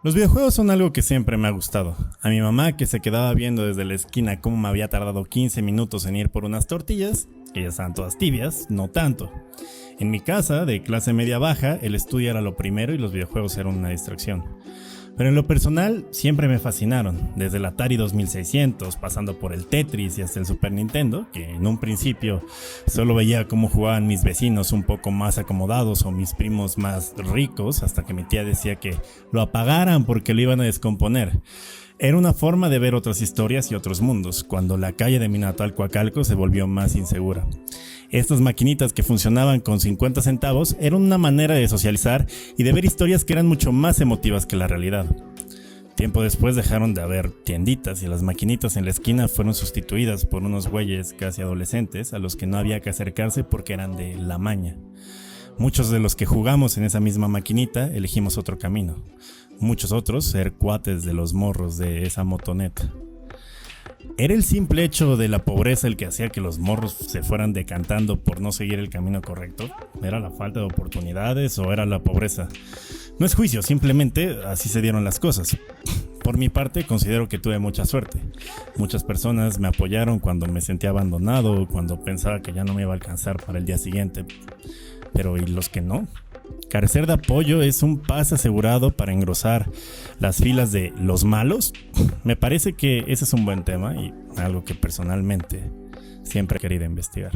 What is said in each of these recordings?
Los videojuegos son algo que siempre me ha gustado. A mi mamá, que se quedaba viendo desde la esquina cómo me había tardado 15 minutos en ir por unas tortillas, que ya estaban todas tibias, no tanto. En mi casa, de clase media baja, el estudio era lo primero y los videojuegos eran una distracción. Pero en lo personal, siempre me fascinaron, desde el Atari 2600, pasando por el Tetris y hasta el Super Nintendo, que en un principio solo veía cómo jugaban mis vecinos un poco más acomodados o mis primos más ricos, hasta que mi tía decía que lo apagaran porque lo iban a descomponer. Era una forma de ver otras historias y otros mundos, cuando la calle de mi natal Coacalco se volvió más insegura. Estas maquinitas que funcionaban con 50 centavos eran una manera de socializar y de ver historias que eran mucho más emotivas que la realidad. Tiempo después dejaron de haber tienditas y las maquinitas en la esquina fueron sustituidas por unos güeyes casi adolescentes a los que no había que acercarse porque eran de la maña. Muchos de los que jugamos en esa misma maquinita elegimos otro camino. Muchos otros ser cuates de los morros de esa motoneta. ¿Era el simple hecho de la pobreza el que hacía que los morros se fueran decantando por no seguir el camino correcto? ¿Era la falta de oportunidades o era la pobreza? No es juicio, simplemente así se dieron las cosas. Por mi parte, considero que tuve mucha suerte. Muchas personas me apoyaron cuando me sentía abandonado, cuando pensaba que ya no me iba a alcanzar para el día siguiente. Pero ¿y los que no? Carecer de apoyo es un pase asegurado para engrosar las filas de los malos. Me parece que ese es un buen tema y algo que personalmente siempre he querido investigar.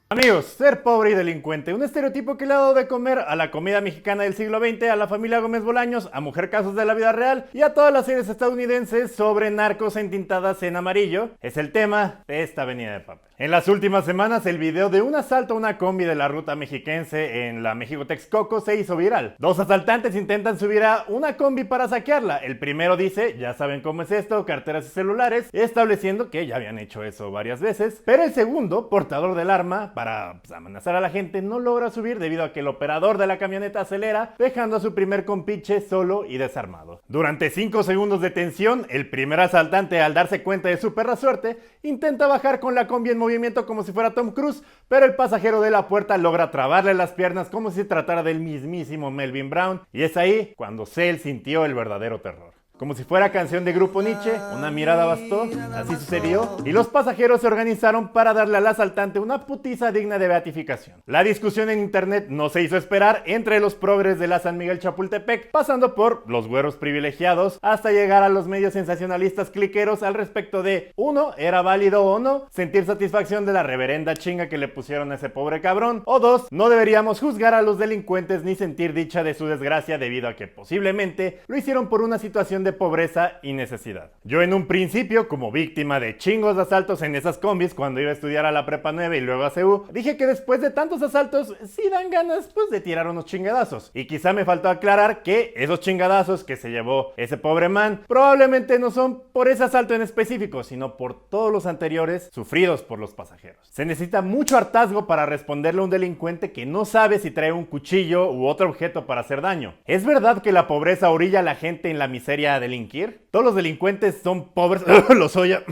Amigos, ser pobre y delincuente, un estereotipo que le ha dado de comer a la comida mexicana del siglo XX, a la familia Gómez Bolaños, a Mujer Casos de la vida real y a todas las series estadounidenses sobre narcos entintadas en amarillo, es el tema de esta avenida de papel. En las últimas semanas, el video de un asalto a una combi de la ruta mexiquense en la México-Texcoco se hizo viral. Dos asaltantes intentan subir a una combi para saquearla. El primero dice, ya saben cómo es esto, carteras y celulares, estableciendo que ya habían hecho eso varias veces. Pero el segundo, portador del arma, para amenazar a la gente, no logra subir debido a que el operador de la camioneta acelera, dejando a su primer compinche solo y desarmado. Durante 5 segundos de tensión, el primer asaltante, al darse cuenta de su perra suerte, intenta bajar con la combi en movimiento como si fuera Tom Cruise, pero el pasajero de la puerta logra trabarle las piernas como si se tratara del mismísimo Melvin Brown, y es ahí cuando Cell sintió el verdadero terror. Como si fuera canción de Grupo Nietzsche, una mirada bastó, así sucedió, y los pasajeros se organizaron para darle al asaltante una putiza digna de beatificación. La discusión en internet no se hizo esperar entre los progres de la San Miguel Chapultepec, pasando por los güeros privilegiados, hasta llegar a los medios sensacionalistas cliqueros al respecto de, 1, ¿era válido o no sentir satisfacción de la reverenda chinga que le pusieron a ese pobre cabrón? O 2, no deberíamos juzgar a los delincuentes ni sentir dicha de su desgracia debido a que posiblemente lo hicieron por una situación de pobreza y necesidad. Yo en un principio, como víctima de chingos de asaltos en esas combis cuando iba a estudiar a la prepa 9 y luego a CU, dije que después de tantos asaltos sí dan ganas pues de tirar unos chingadazos. Y quizá me faltó aclarar que esos chingadazos que se llevó ese pobre man probablemente no son por ese asalto en específico, sino por todos los anteriores sufridos por los pasajeros. Se necesita mucho hartazgo para responderle a un delincuente que no sabe si trae un cuchillo u otro objeto para hacer daño. ¿Es verdad que la pobreza orilla a la gente en la miseria a delinquir? ¿Todos los delincuentes son pobres? Los Oya.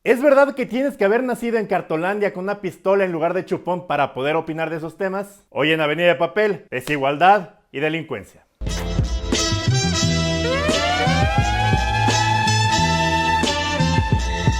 ¿Es verdad que tienes que haber nacido en Cartolandia con una pistola en lugar de chupón para poder opinar de esos temas? Hoy en Avenida de Papel, desigualdad y delincuencia.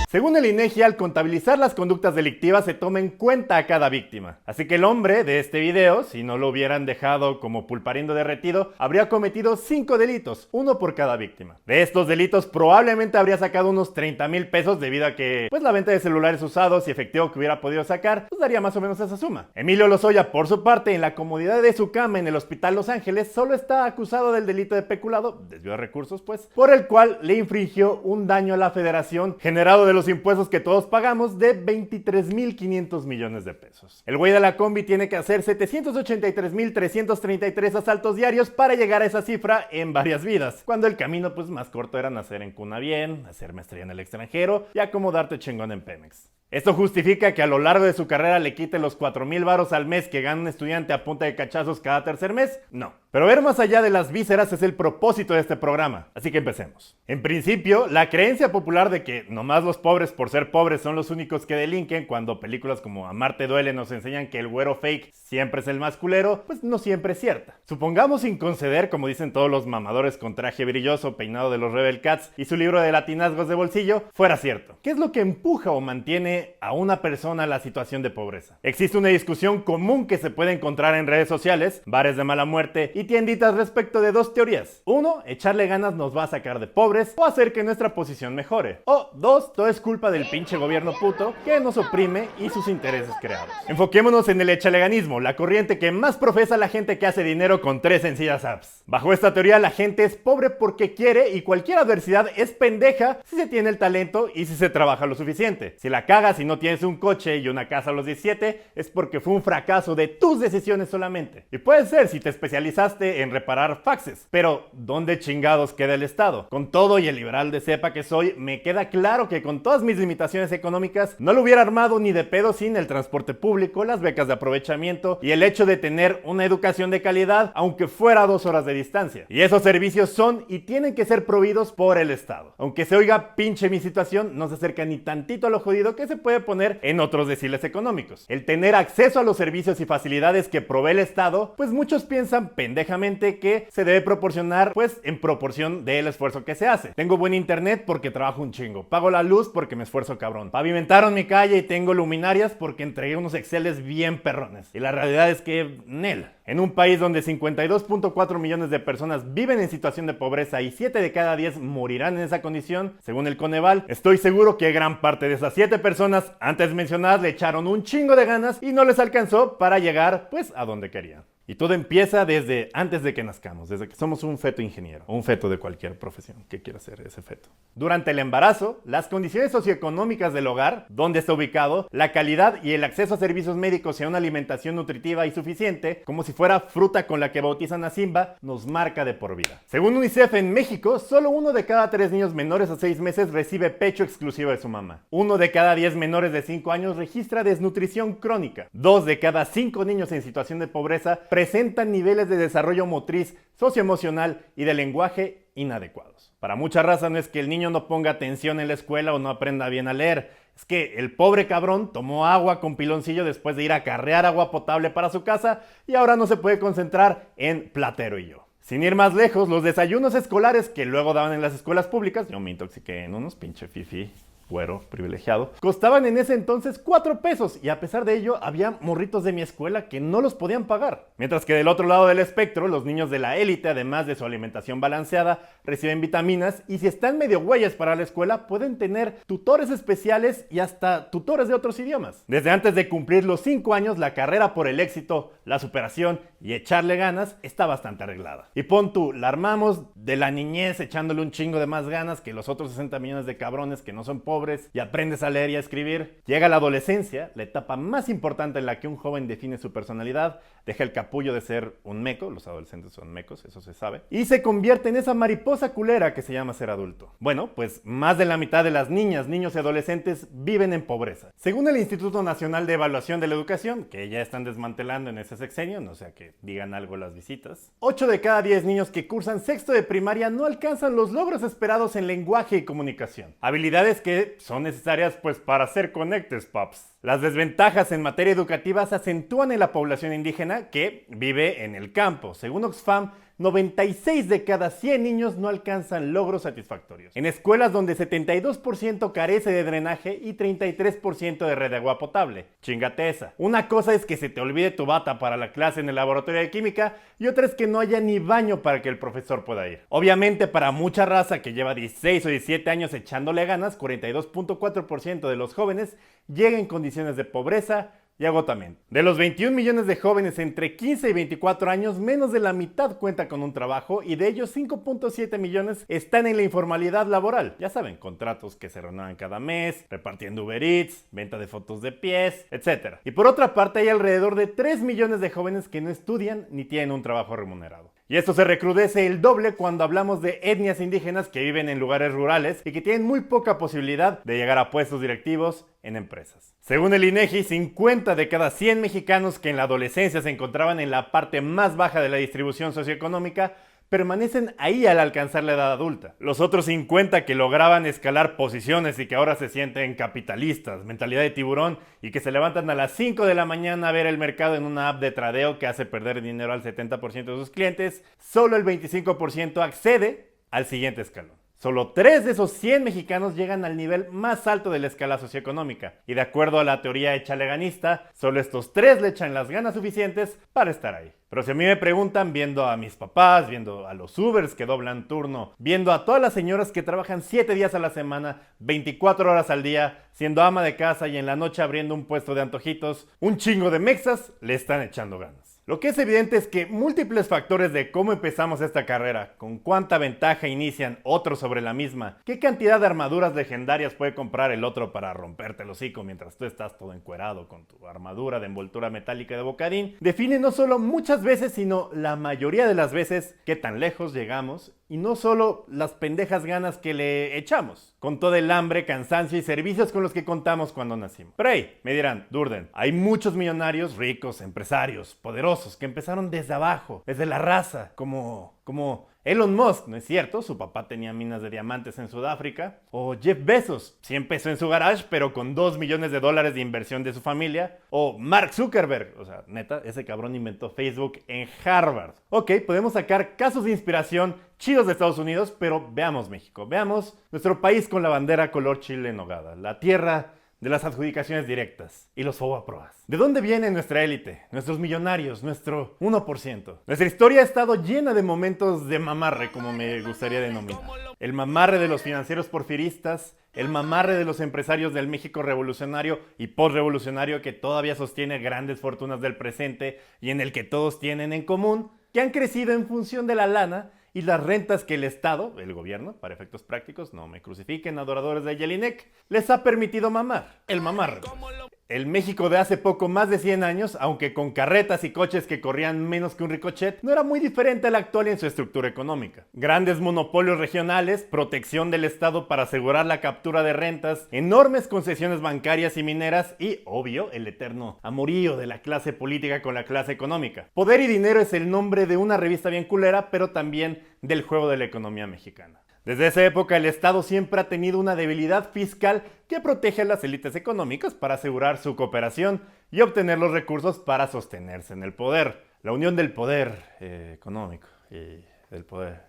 Según el INEGI, al contabilizar las conductas delictivas se toma en cuenta a cada víctima. Así que el hombre de este video, si no lo hubieran dejado como pulparindo derretido, habría cometido 5 delitos, uno por cada víctima. De estos delitos probablemente habría sacado unos 30,000 pesos debido a que, pues la venta de celulares usados y efectivo que hubiera podido sacar, pues daría más o menos esa suma. Emilio Lozoya, por su parte, en la comodidad de su cama en el Hospital Los Ángeles, solo está acusado del delito de peculado, desvío de recursos pues, por el cual le infringió un daño a la federación generado de los impuestos que todos pagamos de 23,500 millones de pesos. El güey de la combi tiene que hacer 783,333 asaltos diarios para llegar a esa cifra en varias vidas, cuando el camino pues más corto era nacer en cuna bien, hacer maestría en el extranjero y acomodarte chingón en Pemex. ¿Esto justifica que a lo largo de su carrera le quite los 4,000 varos al mes que gana un estudiante a punta de cachazos cada tercer mes? No. Pero ver más allá de las vísceras es el propósito de este programa, así que empecemos. En principio, la creencia popular de que nomás los pobres por ser pobres son los únicos que delinquen, cuando películas como Amarte duele nos enseñan que el güero fake siempre es el más culero, pues no siempre es cierta. Supongamos, sin conceder, como dicen todos los mamadores con traje brilloso, peinado de los Rebel Cats y su libro de latinazgos de bolsillo, fuera cierto. ¿Qué es lo que empuja o mantiene a una persona a la situación de pobreza? Existe una discusión común que se puede encontrar en redes sociales, bares de mala muerte y tienditas respecto de dos teorías. 1, echarle ganas nos va a sacar de pobres o hacer que nuestra posición mejore. O 2, todo es culpa del pinche gobierno puto que nos oprime y sus intereses creados. Enfoquémonos en el echaleganismo, la corriente que más profesa la gente que hace dinero con 3 sencillas apps. Bajo esta teoría, la gente es pobre porque quiere y cualquier adversidad es pendeja si se tiene el talento y si se trabaja lo suficiente. Si la cagas y no tienes un coche y una casa a los 17, es porque fue un fracaso de tus decisiones solamente. Y puede ser si te especializaste en reparar faxes, pero ¿dónde chingados queda el Estado? Con todo y el liberal de cepa que soy, me queda claro que con todas mis limitaciones económicas no lo hubiera armado ni de pedo sin el transporte público, las becas de aprovechamiento y el hecho de tener una educación de calidad, aunque fuera a 2 horas de distancia. Y esos servicios son y tienen que ser proveídos por el Estado. Aunque se oiga pinche mi situación, no se acerca ni tantito a lo jodido que se puede poner en otros deciles económicos. El tener acceso a los servicios y facilidades que provee el Estado, pues muchos piensan pendejamente que se debe proporcionar pues en proporción del esfuerzo que se hace. Tengo buen internet porque trabajo un chingo. Pago la luz porque me esfuerzo cabrón. Pavimentaron mi calle y tengo luminarias porque entregué unos exceles bien perrones. Y la realidad es que nel. En un país donde 52.4 millones de personas viven en situación de pobreza y 7 de cada 10 morirán en esa condición, según el Coneval, estoy seguro que gran parte de esas 7 personas antes mencionadas le echaron un chingo de ganas y no les alcanzó para llegar pues a donde querían. Y todo empieza desde antes de que nazcamos, desde que somos un feto ingeniero o un feto de cualquier profesión que quiera ser ese feto. Durante el embarazo, las condiciones socioeconómicas del hogar, donde está ubicado, la calidad y el acceso a servicios médicos y a una alimentación nutritiva y suficiente, como si fuera fruta con la que bautizan a Simba, nos marca de por vida. Según UNICEF, en México, solo 1 de cada 3 niños menores a 6 meses recibe pecho exclusivo de su mamá. 1 de cada 10 menores de 5 años registra desnutrición crónica. 2 de cada 5 niños en situación de pobreza presentan niveles de desarrollo motriz, socioemocional y de lenguaje inadecuados. Para mucha raza no es que el niño no ponga atención en la escuela o no aprenda bien a leer, es que el pobre cabrón tomó agua con piloncillo después de ir a acarrear agua potable para su casa y ahora no se puede concentrar en Platero y yo. Sin ir más lejos, los desayunos escolares que luego daban en las escuelas públicas, yo me intoxiqué en unos, pinche fifi, güero, privilegiado, costaban en ese entonces 4 pesos y a pesar de ello había morritos de mi escuela que no los podían pagar. Mientras que del otro lado del espectro, los niños de la élite, además de su alimentación balanceada, reciben vitaminas y si están medio güeyes para la escuela, pueden tener tutores especiales y hasta tutores de otros idiomas. Desde antes de cumplir los 5 años, la carrera por el éxito, la superación y echarle ganas está bastante arreglada. Y pon tú, la armamos de la niñez echándole un chingo de más ganas que los otros 60 millones de cabrones que no son pobres y aprendes a leer y a escribir. Llega la adolescencia, la etapa más importante en la que un joven define su personalidad, deja el capullo de ser un meco, los adolescentes son mecos, eso se sabe, y se convierte en esa mariposa culera que se llama ser adulto. Bueno, pues más de la mitad de las niñas, niños y adolescentes viven en pobreza. Según el Instituto Nacional de Evaluación de la Educación, que ya están desmantelando en ese sexenio, no sea que digan algo las visitas, 8 de cada 10 niños que cursan sexto de primaria no alcanzan los logros esperados en lenguaje y comunicación. Habilidades que son necesarias pues para ser conectes, paps. Las desventajas en materia educativa se acentúan en la población indígena que vive en el campo. Según Oxfam, 96 de cada 100 niños no alcanzan logros satisfactorios. En escuelas donde 72% carece de drenaje y 33% de red de agua potable. Chingate esa. Una cosa es que se te olvide tu bata para la clase en el laboratorio de química y otra es que no haya ni baño para que el profesor pueda ir. Obviamente para mucha raza que lleva 16 o 17 años echándole ganas, 42.4% de los jóvenes llega en condiciones de pobreza y agotamiento. De los 21 millones de jóvenes entre 15 y 24 años, menos de la mitad cuenta con un trabajo y de ellos 5.7 millones están en la informalidad laboral. Ya saben, contratos que se renuevan cada mes, repartiendo Uber Eats, venta de fotos de pies, etc. Y por otra parte hay alrededor de 3 millones de jóvenes que no estudian ni tienen un trabajo remunerado. Y esto se recrudece el doble cuando hablamos de etnias indígenas que viven en lugares rurales y que tienen muy poca posibilidad de llegar a puestos directivos en empresas. Según el INEGI, 50 de cada 100 mexicanos que en la adolescencia se encontraban en la parte más baja de la distribución socioeconómica permanecen ahí al alcanzar la edad adulta. Los otros 50 que lograban escalar posiciones y que ahora se sienten capitalistas, mentalidad de tiburón y que se levantan a las 5 de la mañana a ver el mercado en una app de tradeo que hace perder dinero al 70% de sus clientes, solo el 25% accede al siguiente escalón. Solo 3 de esos 100 mexicanos llegan al nivel más alto de la escala socioeconómica. Y de acuerdo a la teoría echaleganista, solo estos 3 le echan las ganas suficientes para estar ahí. Pero si a mí me preguntan, viendo a mis papás, viendo a los Ubers que doblan turno, viendo a todas las señoras que trabajan 7 días a la semana, 24 horas al día, siendo ama de casa y en la noche abriendo un puesto de antojitos, un chingo de mexas le están echando ganas. Lo que es evidente es que múltiples factores de cómo empezamos esta carrera, con cuánta ventaja inician otros sobre la misma, qué cantidad de armaduras legendarias puede comprar el otro para romperte el hocico mientras tú estás todo encuerado con tu armadura de envoltura metálica de bocadín, define no solo muchas veces, sino la mayoría de las veces qué tan lejos llegamos y no solo las pendejas ganas que le echamos, con todo el hambre, cansancio y servicios con los que contamos cuando nacimos. Pero hey, me dirán, Durden, hay muchos millonarios, ricos, empresarios, poderosos, que empezaron desde abajo, desde la raza, como Elon Musk, ¿no es cierto? Su papá tenía minas de diamantes en Sudáfrica. O Jeff Bezos, sí empezó en su garage, pero con $2 millones de inversión de su familia. O Mark Zuckerberg, o sea, neta, ese cabrón inventó Facebook en Harvard. Ok, podemos sacar casos de inspiración chidos de Estados Unidos, pero veamos México, veamos nuestro país con la bandera color chile en nogada, la tierra de las adjudicaciones directas y los fobaproas. ¿De dónde viene nuestra élite? Nuestros millonarios, nuestro 1%. Nuestra historia ha estado llena de momentos de mamarre, como me gustaría denominar. El mamarre de los financieros porfiristas, el mamarre de los empresarios del México revolucionario y postrevolucionario que todavía sostiene grandes fortunas del presente y en el que todos tienen en común que han crecido en función de la lana y las rentas que el Estado, el gobierno, para efectos prácticos, no me crucifiquen adoradores de Jelinek, les ha permitido mamar. El mamarre. El México de hace poco más de 100 años, aunque con carretas y coches que corrían menos que un ricochet, no era muy diferente al actual en su estructura económica. Grandes monopolios regionales, protección del Estado para asegurar la captura de rentas, enormes concesiones bancarias y mineras y, obvio, el eterno amorío de la clase política con la clase económica. Poder y dinero es el nombre de una revista bien culera, pero también del juego de la economía mexicana. Desde esa época el Estado siempre ha tenido una debilidad fiscal que protege a las élites económicas para asegurar su cooperación y obtener los recursos para sostenerse en el poder. La unión del poder económico y del poder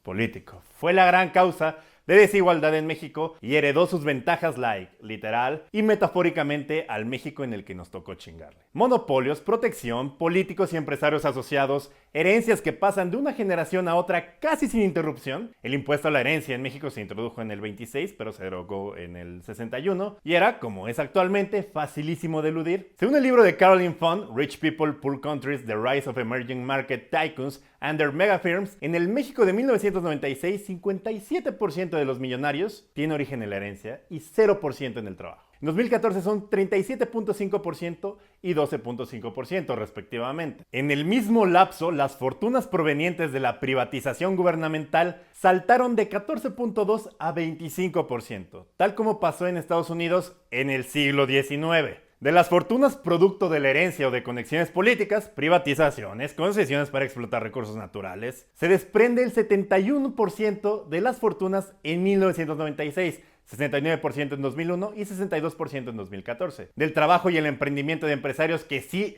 político fue la gran causa de desigualdad en México y heredó sus ventajas literal y metafóricamente al México en el que nos tocó chingarle. Monopolios, protección, políticos y empresarios asociados, herencias que pasan de una generación a otra casi sin interrupción. El impuesto a la herencia en México se introdujo en el 26, pero se derogó en el 61 y era, como es actualmente, facilísimo de eludir. Según el libro de Caroline Fund, Rich People, Poor Countries, The Rise of Emerging Market Tycoons and Their Mega Firms, en el México de 1996, 57% de los millonarios tiene origen en la herencia y 0% en el trabajo. En 2014 son 37.5% y 12.5% respectivamente. En el mismo lapso, las fortunas provenientes de la privatización gubernamental saltaron de 14.2 a 25%, tal como pasó en Estados Unidos en el siglo XIX. De las fortunas producto de la herencia o de conexiones políticas, privatizaciones, concesiones para explotar recursos naturales, se desprende el 71% de las fortunas en 1996, 69% en 2001 y 62% en 2014. Del trabajo y el emprendimiento de empresarios que sí,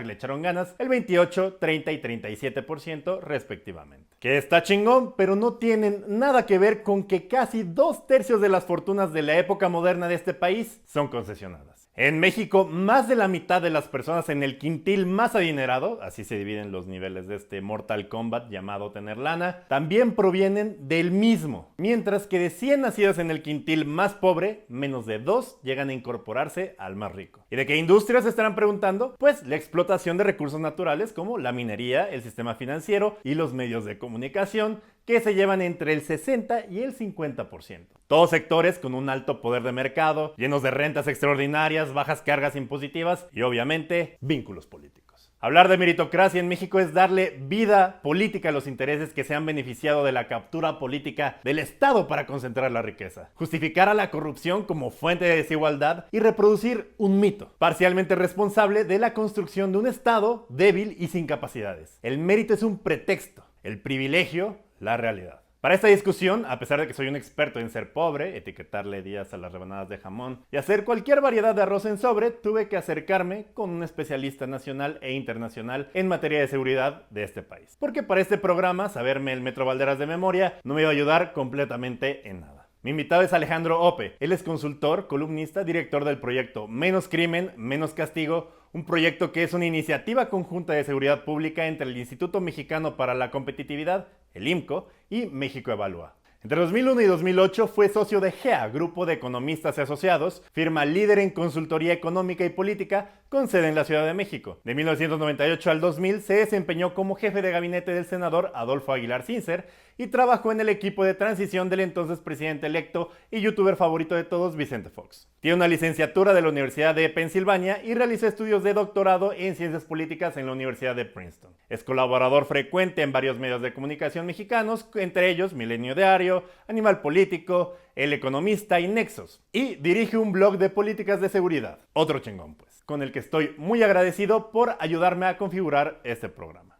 le echaron ganas, el 28, 30 y 37% respectivamente. Que está chingón, pero no tienen nada que ver con que casi 2/3 de las fortunas de la época moderna de este país son concesionadas. En México, más de la mitad de las personas en el quintil más adinerado, así se dividen los niveles de este Mortal Kombat llamado tener lana, también provienen del mismo. Mientras que de 100 nacidos en el quintil más pobre, menos de 2 llegan a incorporarse al más rico. ¿Y de qué industrias se estarán preguntando? Pues la explotación de recursos naturales como la minería, el sistema financiero y los medios de comunicación, que se llevan entre el 60 y el 50%. Todos sectores con un alto poder de mercado, llenos de rentas extraordinarias, bajas cargas impositivas y obviamente vínculos políticos. Hablar de meritocracia en México es darle vida política a los intereses que se han beneficiado de la captura política del Estado para concentrar la riqueza. Justificar a la corrupción como fuente de desigualdad y reproducir un mito, parcialmente responsable de la construcción de un Estado débil y sin capacidades. El mérito es un pretexto, el privilegio, la realidad. Para esta discusión, a pesar de que soy un experto en ser pobre, etiquetarle días a las rebanadas de jamón y hacer cualquier variedad de arroz en sobre, tuve que acercarme con un especialista nacional e internacional en materia de seguridad de este país. Porque para este programa, saberme el Metro Valderas de memoria no me iba a ayudar completamente en nada. Mi invitado es Alejandro Ope. Él es consultor, columnista, director del proyecto Menos Crimen, Menos Castigo, un proyecto que es una iniciativa conjunta de seguridad pública entre el Instituto Mexicano para la Competitividad, el IMCO, y México Evalúa. Entre 2001 y 2008 fue socio de GEA, Grupo de Economistas y Asociados, firma líder en consultoría económica y política con sede en la Ciudad de México. De 1998 al 2000 se desempeñó como jefe de gabinete del senador Adolfo Aguilar Sincer y trabajó en el equipo de transición del entonces presidente electo y youtuber favorito de todos, Vicente Fox. Tiene una licenciatura de la Universidad de Pensilvania y realizó estudios de doctorado en Ciencias Políticas en la Universidad de Princeton. Es colaborador frecuente en varios medios de comunicación mexicanos, entre ellos Milenio Diario, Animal Político, El Economista y Nexos. Y dirige un blog de políticas de seguridad. Otro chingón, pues, con el que estoy muy agradecido por ayudarme a configurar este programa.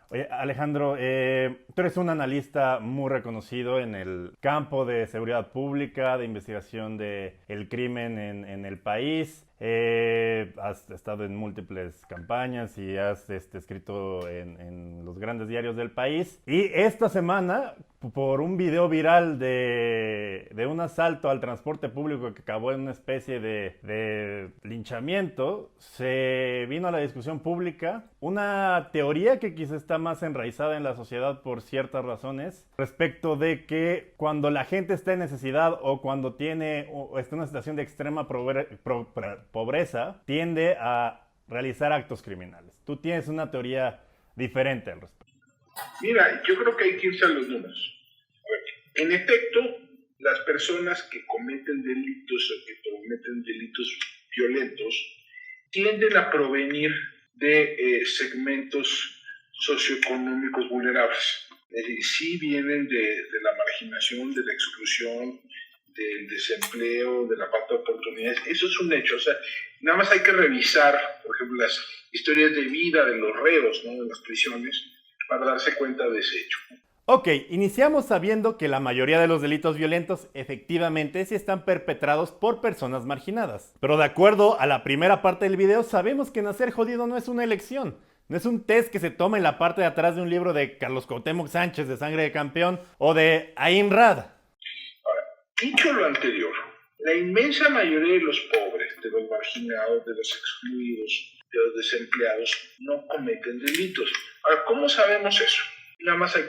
Oye, Alejandro, tú eres un analista muy reconocido en el campo de seguridad pública, de investigación del crimen en el país. Has estado en múltiples campañas y has escrito en los grandes diarios del país. Y esta semana, por un video viral de un asalto al transporte público que acabó en una especie de linchamiento, se vino a la discusión pública una teoría que quizá está más enraizada en la sociedad por ciertas razones, respecto de que cuando la gente está en necesidad o cuando está en una situación de extrema pobreza, tiende a realizar actos criminales. Tú tienes una teoría diferente al respecto. Mira, yo creo que hay que irse a los números. En efecto, las personas que cometen delitos o que cometen delitos violentos tienden a provenir de segmentos socioeconómicos vulnerables. Es decir, sí vienen de la marginación, de la exclusión, del desempleo, de la falta de oportunidades. Eso es un hecho. O sea, nada más hay que revisar, por ejemplo, las historias de vida de los reos, ¿no?, en las prisiones, para darse cuenta de ese hecho. Ok, iniciamos sabiendo que la mayoría de los delitos violentos efectivamente sí están perpetrados por personas marginadas. Pero de acuerdo a la primera parte del video, sabemos que nacer jodido no es una elección. No es un test que se toma en la parte de atrás de un libro de Carlos Cuauhtémoc Sánchez de Sangre de Campeón o de Ayn Rand. Ahora, dicho lo anterior, la inmensa mayoría de los pobres, de los marginados, de los excluidos, de los desempleados, no cometen delitos. Ahora, ¿cómo sabemos eso? Nada más hay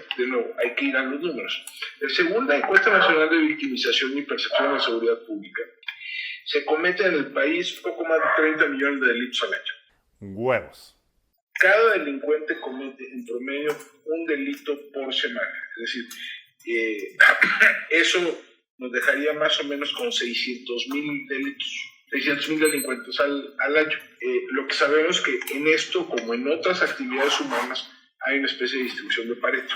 que ir a los números. Según la Encuesta Nacional de Victimización y Percepción de Seguridad Pública, se cometen en el país poco más de 30 millones de delitos al año. Huevos. Cada delincuente comete en promedio un delito por semana. Es decir, eso nos dejaría más o menos con 600,000 delitos. 600,000 delincuentes al año. Lo que sabemos es que en esto, como en otras actividades humanas, hay una especie de distribución de Pareto.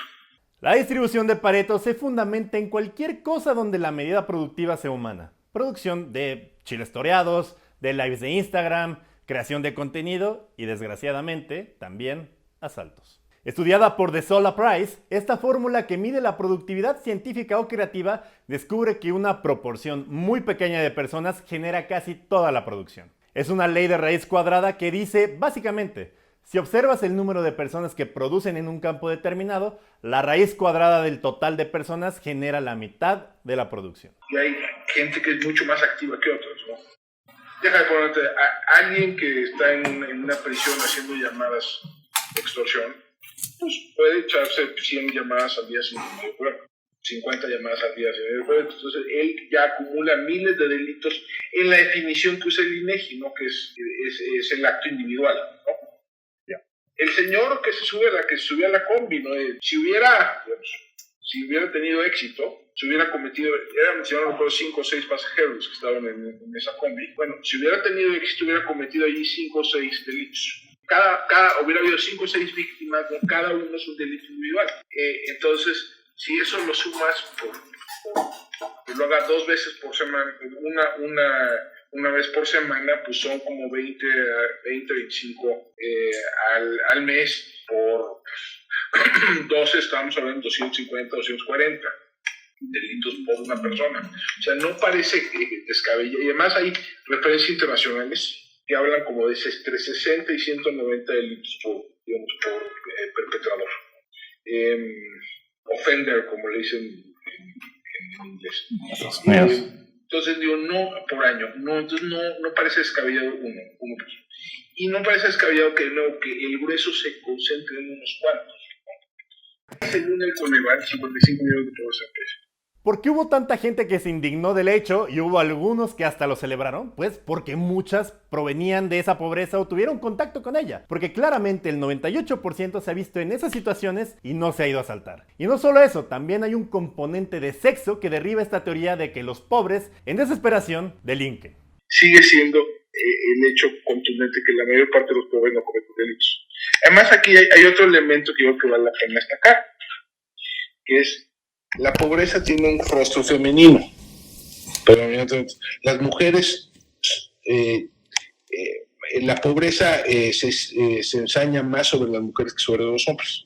La distribución de Pareto se fundamenta en cualquier cosa donde la medida productiva sea humana. Producción de chiles toreados, de lives de Instagram, creación de contenido y, desgraciadamente, también asaltos. Estudiada por The Sola Prize, esta fórmula que mide la productividad científica o creativa descubre que una proporción muy pequeña de personas genera casi toda la producción. Es una ley de raíz cuadrada que dice, básicamente, si observas el número de personas que producen en un campo determinado, la raíz cuadrada del total de personas genera la mitad de la producción. Y hay gente que es mucho más activa que otros, ¿no? Deja de ponerte a alguien que está en una prisión haciendo llamadas de extorsión, pues puede echarse 100 llamadas al día sin ningún problema, 50 llamadas al día sin ningún problema. Entonces él ya acumula miles de delitos en la definición que usa el INEGI, ¿no?, que es el acto individual, ¿no? El señor que se sube a la combi, ¿no?, si hubiera tenido éxito, si hubiera cometido, eran 5 o 6 pasajeros que estaban en esa combi, bueno, si hubiera tenido éxito, hubiera cometido allí 5 o 6 delitos. hubiera habido 5 o 6 víctimas, ¿no? Cada uno es un delito individual. Entonces, si eso lo sumas, que lo haga 2 veces por semana, una vez por semana, pues son como 25 al mes. Por 12 estamos hablando de 250, 240 delitos por una persona. O sea, no parece descabellado. Y además hay referencias internacionales que hablan como de entre 60 y 190 delitos por perpetrador. Offender, como le dicen en inglés. Entonces digo, no por año, entonces no parece descabellado uno. Y no parece descabellado que el grueso se concentre en unos cuantos. Según el Coneval, 55 millones de población. ¿Por qué hubo tanta gente que se indignó del hecho y hubo algunos que hasta lo celebraron? Pues porque muchas provenían de esa pobreza o tuvieron contacto con ella. Porque claramente el 98% se ha visto en esas situaciones y no se ha ido a asaltar. Y no solo eso, también hay un componente de sexo que derriba esta teoría de que los pobres, en desesperación, delinquen. Sigue siendo el hecho contundente que la mayor parte de los pobres no cometen delitos. Además, aquí hay otro elemento que yo creo que vale la pena destacar, que es la pobreza tiene un rostro femenino. Pero las mujeres, la pobreza se ensaña más sobre las mujeres que sobre los hombres.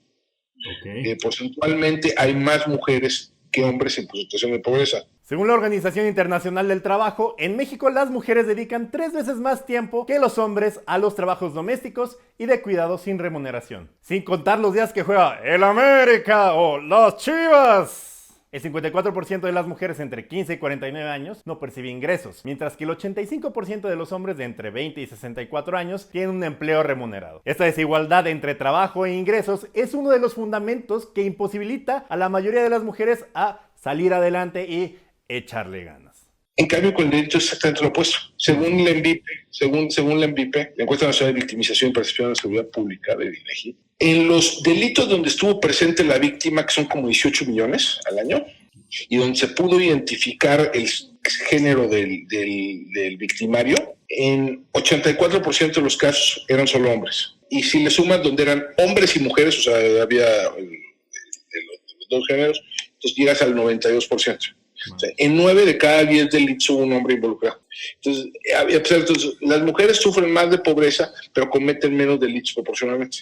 Okay. Porcentualmente hay más mujeres que hombres en situación de pobreza. Según la Organización Internacional del Trabajo, en México las mujeres dedican 3 veces más tiempo que los hombres a los trabajos domésticos y de cuidado sin remuneración. Sin contar los días que juega el América o las Chivas. El 54% de las mujeres entre 15 y 49 años no percibe ingresos, mientras que el 85% de los hombres de entre 20 y 64 años tienen un empleo remunerado. Esta desigualdad entre trabajo e ingresos es uno de los fundamentos que imposibilita a la mayoría de las mujeres a salir adelante y echarle ganas. En cambio, con el delito es exactamente lo opuesto. Según la ENVIPE, la Encuesta Nacional de Victimización y Percepción de la Seguridad Pública de INEGI, en los delitos donde estuvo presente la víctima, que son como 18 millones al año, y donde se pudo identificar el género del victimario, en 84% de los casos eran solo hombres. Y si le sumas donde eran hombres y mujeres, o sea, había de los dos géneros, entonces llegas al 92%. O sea, en 9 de cada 10 delitos hubo un hombre involucrado. Entonces, las mujeres sufren más de pobreza, pero cometen menos delitos proporcionalmente.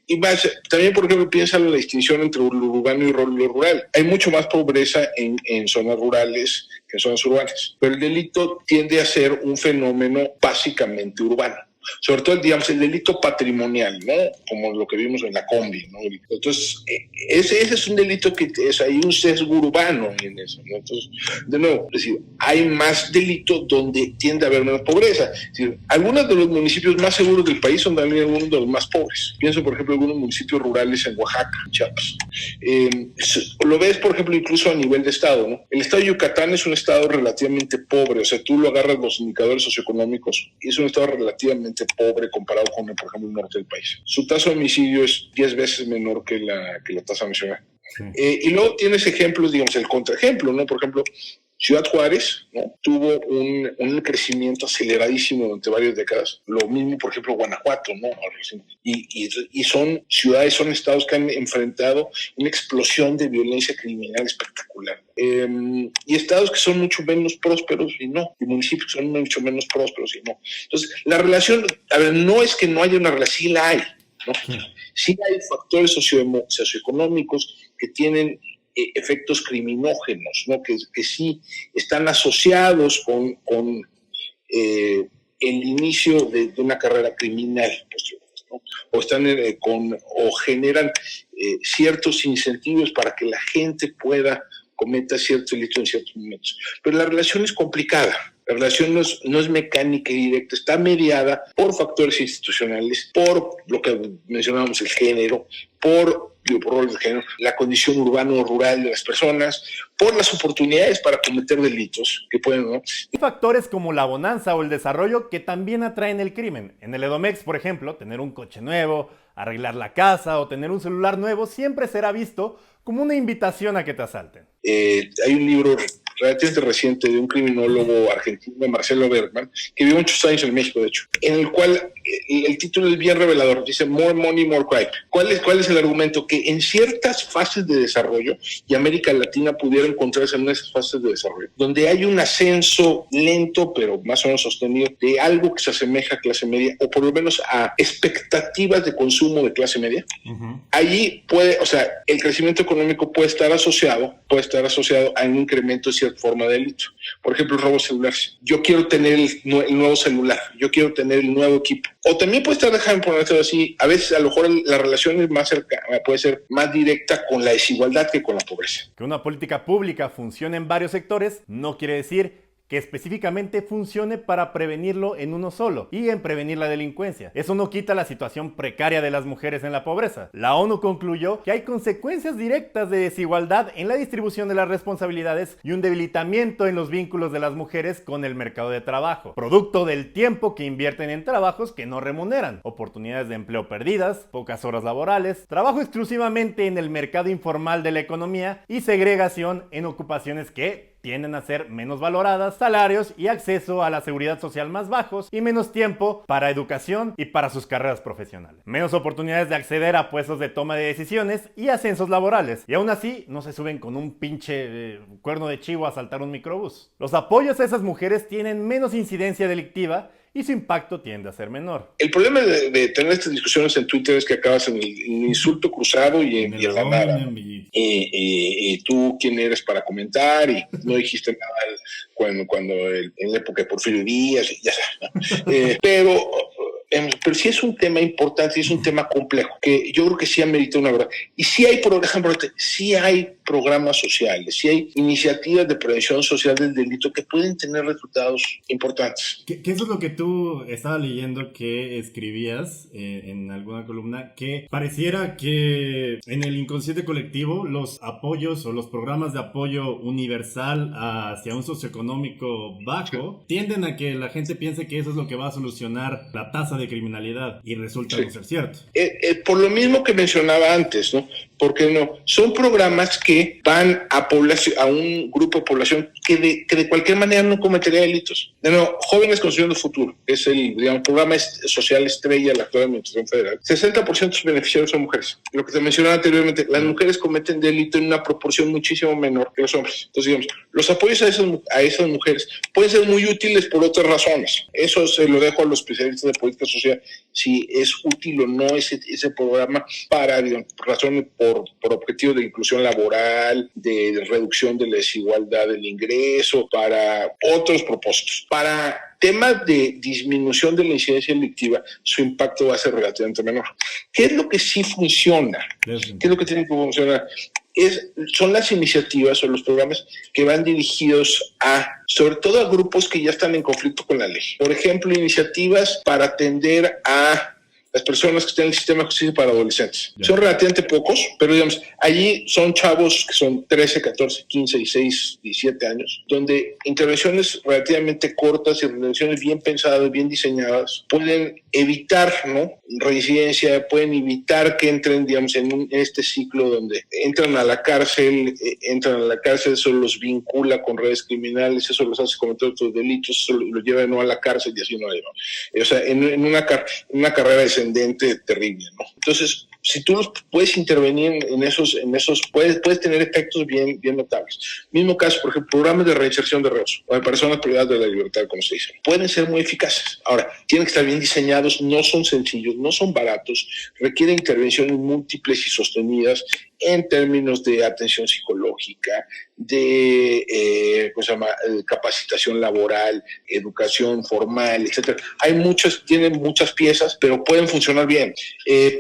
Y más, también, por ejemplo, piensa en la distinción entre lo urbano y lo rural. Hay mucho más pobreza en zonas rurales que en zonas urbanas, pero el delito tiende a ser un fenómeno básicamente urbano. Sobre todo, digamos, el delito patrimonial, ¿no? Como lo que vimos en la combi, ¿no? Entonces, ese es un delito que hay un sesgo urbano en eso, ¿no? Entonces, de nuevo, es decir, hay más delito donde tiende a haber menos pobreza. Es decir, algunos de los municipios más seguros del país son también algunos de los más pobres. Pienso, por ejemplo, en algunos municipios rurales en Oaxaca, Chiapas. Lo ves, por ejemplo, incluso a nivel de estado, ¿no? El estado de Yucatán es un estado relativamente pobre, o sea, tú lo agarras los indicadores socioeconómicos y es un estado relativamente pobre comparado con, por ejemplo, el norte del país. Su tasa de homicidio es 10 veces menor que la tasa nacional. Sí. Y luego tienes ejemplos, digamos, el contraejemplo, ¿no? Por ejemplo, Ciudad Juárez, ¿no? Tuvo un crecimiento aceleradísimo durante varias décadas. Lo mismo, por ejemplo, Guanajuato, ¿no? Y son ciudades, son estados que han enfrentado una explosión de violencia criminal espectacular. Y estados que son mucho menos prósperos y no. Y municipios que son mucho menos prósperos y no. Entonces, la relación, a ver, no es que no haya una relación, sí la hay, ¿no? Sí hay factores socioeconómicos que tienen efectos criminógenos, ¿no? que sí están asociados con el inicio de una carrera criminal, ¿no? O están o generan ciertos incentivos para que la gente pueda cometer cierto delito en ciertos momentos. Pero la relación es complicada. La relación no es mecánica y directa, está mediada por factores institucionales, por lo que mencionábamos, el género, por roles de género, la condición urbano o rural de las personas, por las oportunidades para cometer delitos que pueden, ¿no? Hay factores como la bonanza o el desarrollo que también atraen el crimen. En el Edomex, por ejemplo, tener un coche nuevo, arreglar la casa o tener un celular nuevo siempre será visto como una invitación a que te asalten. Hay un libro relativamente reciente de un criminólogo argentino, Marcelo Bergman, que vivió muchos años en México, de hecho, en el cual el título es bien revelador, dice More Money, More Crime. ¿Cuál es el argumento? Que en ciertas fases de desarrollo, y América Latina pudiera encontrarse en esas fases de desarrollo, donde hay un ascenso lento, pero más o menos sostenido, de algo que se asemeja a clase media, o por lo menos a expectativas de consumo de clase media, allí puede, o sea, el crecimiento económico puede estar asociado a un incremento de cierta forma de delito. Por ejemplo, el robo celular. Yo quiero tener el nuevo celular, yo quiero tener el nuevo equipo. O también puede estar, déjame ponerlo así, a veces a lo mejor la relación es más cercana, puede ser más directa con la desigualdad que con la pobreza. Que una política pública funcione en varios sectores no quiere decir que específicamente funcione para prevenirlo en uno solo y en prevenir la delincuencia. Eso no quita la situación precaria de las mujeres en la pobreza. La ONU concluyó que hay consecuencias directas de desigualdad en la distribución de las responsabilidades y un debilitamiento en los vínculos de las mujeres con el mercado de trabajo, producto del tiempo que invierten en trabajos que no remuneran, oportunidades de empleo perdidas, pocas horas laborales, trabajo exclusivamente en el mercado informal de la economía y segregación en ocupaciones que tienden a ser menos valoradas, salarios y acceso a la seguridad social más bajos y menos tiempo para educación y para sus carreras profesionales. Menos oportunidades de acceder a puestos de toma de decisiones y ascensos laborales. Y aún así, no se suben con un pinche cuerno de chivo a saltar un microbús. Los apoyos a esas mujeres tienen menos incidencia delictiva y su impacto tiende a ser menor. El problema de tener estas discusiones en Twitter es que acabas en el insulto cruzado y en la nada. Y tú, ¿quién eres para comentar? Y no dijiste nada cuando en la época de Porfirio Díaz, y ya sabes, ¿no? Pero sí es un tema importante y es un tema complejo, que yo creo que sí amerita una verdad. Y sí hay, por ejemplo, sí hay programas sociales, sí hay iniciativas de prevención social del delito que pueden tener resultados importantes. ¿Qué eso es lo que tú estaba leyendo que escribías en alguna columna? Que pareciera que en el inconsciente colectivo los apoyos o los programas de apoyo universal hacia un socioeconómico bajo tienden a que la gente piense que eso es lo que va a solucionar la tasa de criminalidad y resulta no ser cierto. Por lo mismo que mencionaba antes, ¿no? Porque no, son programas que van a un grupo de población que de cualquier manera no cometería delitos. Jóvenes Construyendo Futuro, es el programa social estrella de la actual administración federal. 60% de sus beneficiarios son mujeres. Lo que te mencionaba anteriormente, las mujeres cometen delito en una proporción muchísimo menor que los hombres. Entonces, digamos, los apoyos a esas mujeres pueden ser muy útiles por otras razones. Eso se lo dejo a los especialistas de política social, si es útil o no ese programa para, digamos, razones por objetivos de inclusión laboral, de reducción de la desigualdad del ingreso, para otros propósitos. Para temas de disminución de la incidencia delictiva, su impacto va a ser relativamente menor. ¿Qué es lo que sí funciona? ¿Qué es lo que tiene que funcionar? Son las iniciativas o los programas que van dirigidos sobre todo a grupos que ya están en conflicto con la ley. Por ejemplo, iniciativas para atender a las personas que están en el sistema de justicia para adolescentes. Son relativamente pocos, pero digamos, allí son chavos que son 13, 14, 15, 16, 17 años, donde intervenciones relativamente cortas y intervenciones bien pensadas, bien diseñadas, pueden evitar, ¿no?, reincidencia, pueden evitar que entren, digamos, en este ciclo donde entran a la cárcel, eso los vincula con redes criminales, eso los hace cometer otros delitos, eso los lleva no a la cárcel y así no. O sea, en una carrera descendente terrible, ¿no? Entonces, si tú puedes intervenir en esos puedes tener efectos bien notables. Mismo caso, por ejemplo, programas de reinserción de reos o de personas privadas de la libertad, como se dice, pueden ser muy eficaces. Ahora, tienen que estar bien diseñados, no son sencillos, no son baratos, requieren intervenciones múltiples y sostenidas en términos de atención psicológica, de capacitación laboral, educación formal, etcétera. Tienen muchas piezas, pero pueden funcionar bien.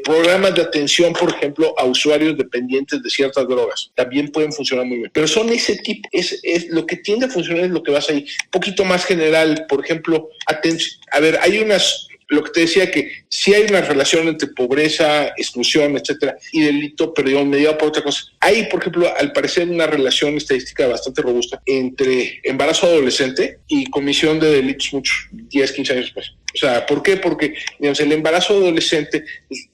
Programas de atención, por ejemplo, a usuarios dependientes de ciertas drogas, también pueden funcionar muy bien. Pero son ese tipo, es lo que tiende a funcionar, es lo que vas ahí. Un poquito más general, por ejemplo, lo que te decía, que sí hay una relación entre pobreza, exclusión, etcétera, y delito, pero mediado por otra cosa. Hay, por ejemplo, al parecer una relación estadística bastante robusta entre embarazo adolescente y comisión de delitos muchos, 10, 15 años después. O sea, ¿por qué? Porque digamos, el embarazo adolescente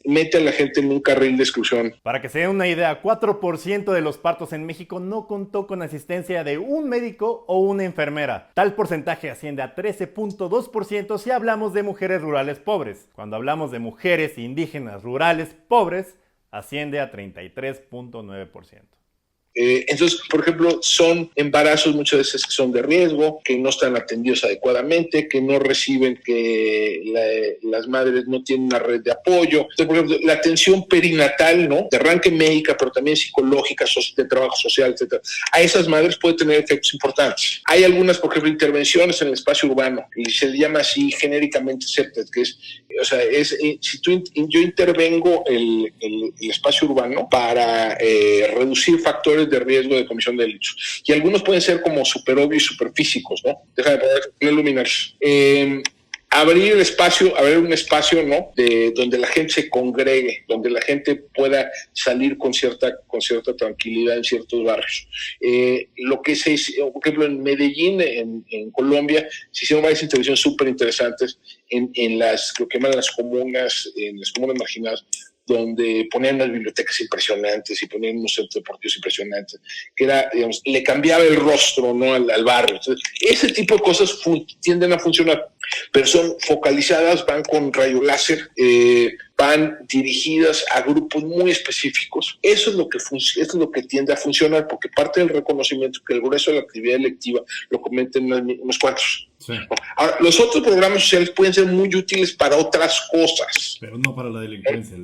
mete a la gente en un carril de exclusión. Para que se den una idea, 4% de los partos en México no contó con asistencia de un médico o una enfermera. Tal porcentaje asciende a 13.2% si hablamos de mujeres rurales pobres. Cuando hablamos de mujeres indígenas rurales pobres, asciende a 33.9%. Entonces, por ejemplo, son embarazos muchas veces que son de riesgo, que no están atendidos adecuadamente, que no reciben, que las madres no tienen una red de apoyo. Entonces, por ejemplo, la atención perinatal, ¿no? De arranque médica, pero también psicológica, de trabajo social, etcétera. A esas madres puede tener efectos importantes. Hay algunas, por ejemplo, intervenciones en el espacio urbano, y se le llama así genéricamente CEPTED, que es, o sea, si yo intervengo el espacio urbano para reducir factores de riesgo de comisión de delitos. Y algunos pueden ser como súper obvios y súper físicos, ¿no? Déjame poner luminarios. Abrir un espacio, ¿no? Donde la gente se congregue, donde la gente pueda salir con cierta tranquilidad en ciertos barrios. Lo que se hizo, por ejemplo, en Medellín, en Colombia, se hicieron varias intervenciones súper interesantes en lo que llaman las comunas marginadas, donde ponían unas bibliotecas impresionantes y ponían unos centros deportivos impresionantes, que era, digamos, le cambiaba el rostro, ¿no? al barrio. Entonces, ese tipo de cosas tienden a funcionar, pero son focalizadas, van con rayo láser, van dirigidas a grupos muy específicos. Eso es lo que tiende a funcionar, porque parte del reconocimiento que el grueso de la actividad electiva lo cometen unos cuantos. Sí. Ahora, los otros programas sociales pueden ser muy útiles para otras cosas. Pero no para la delincuencia.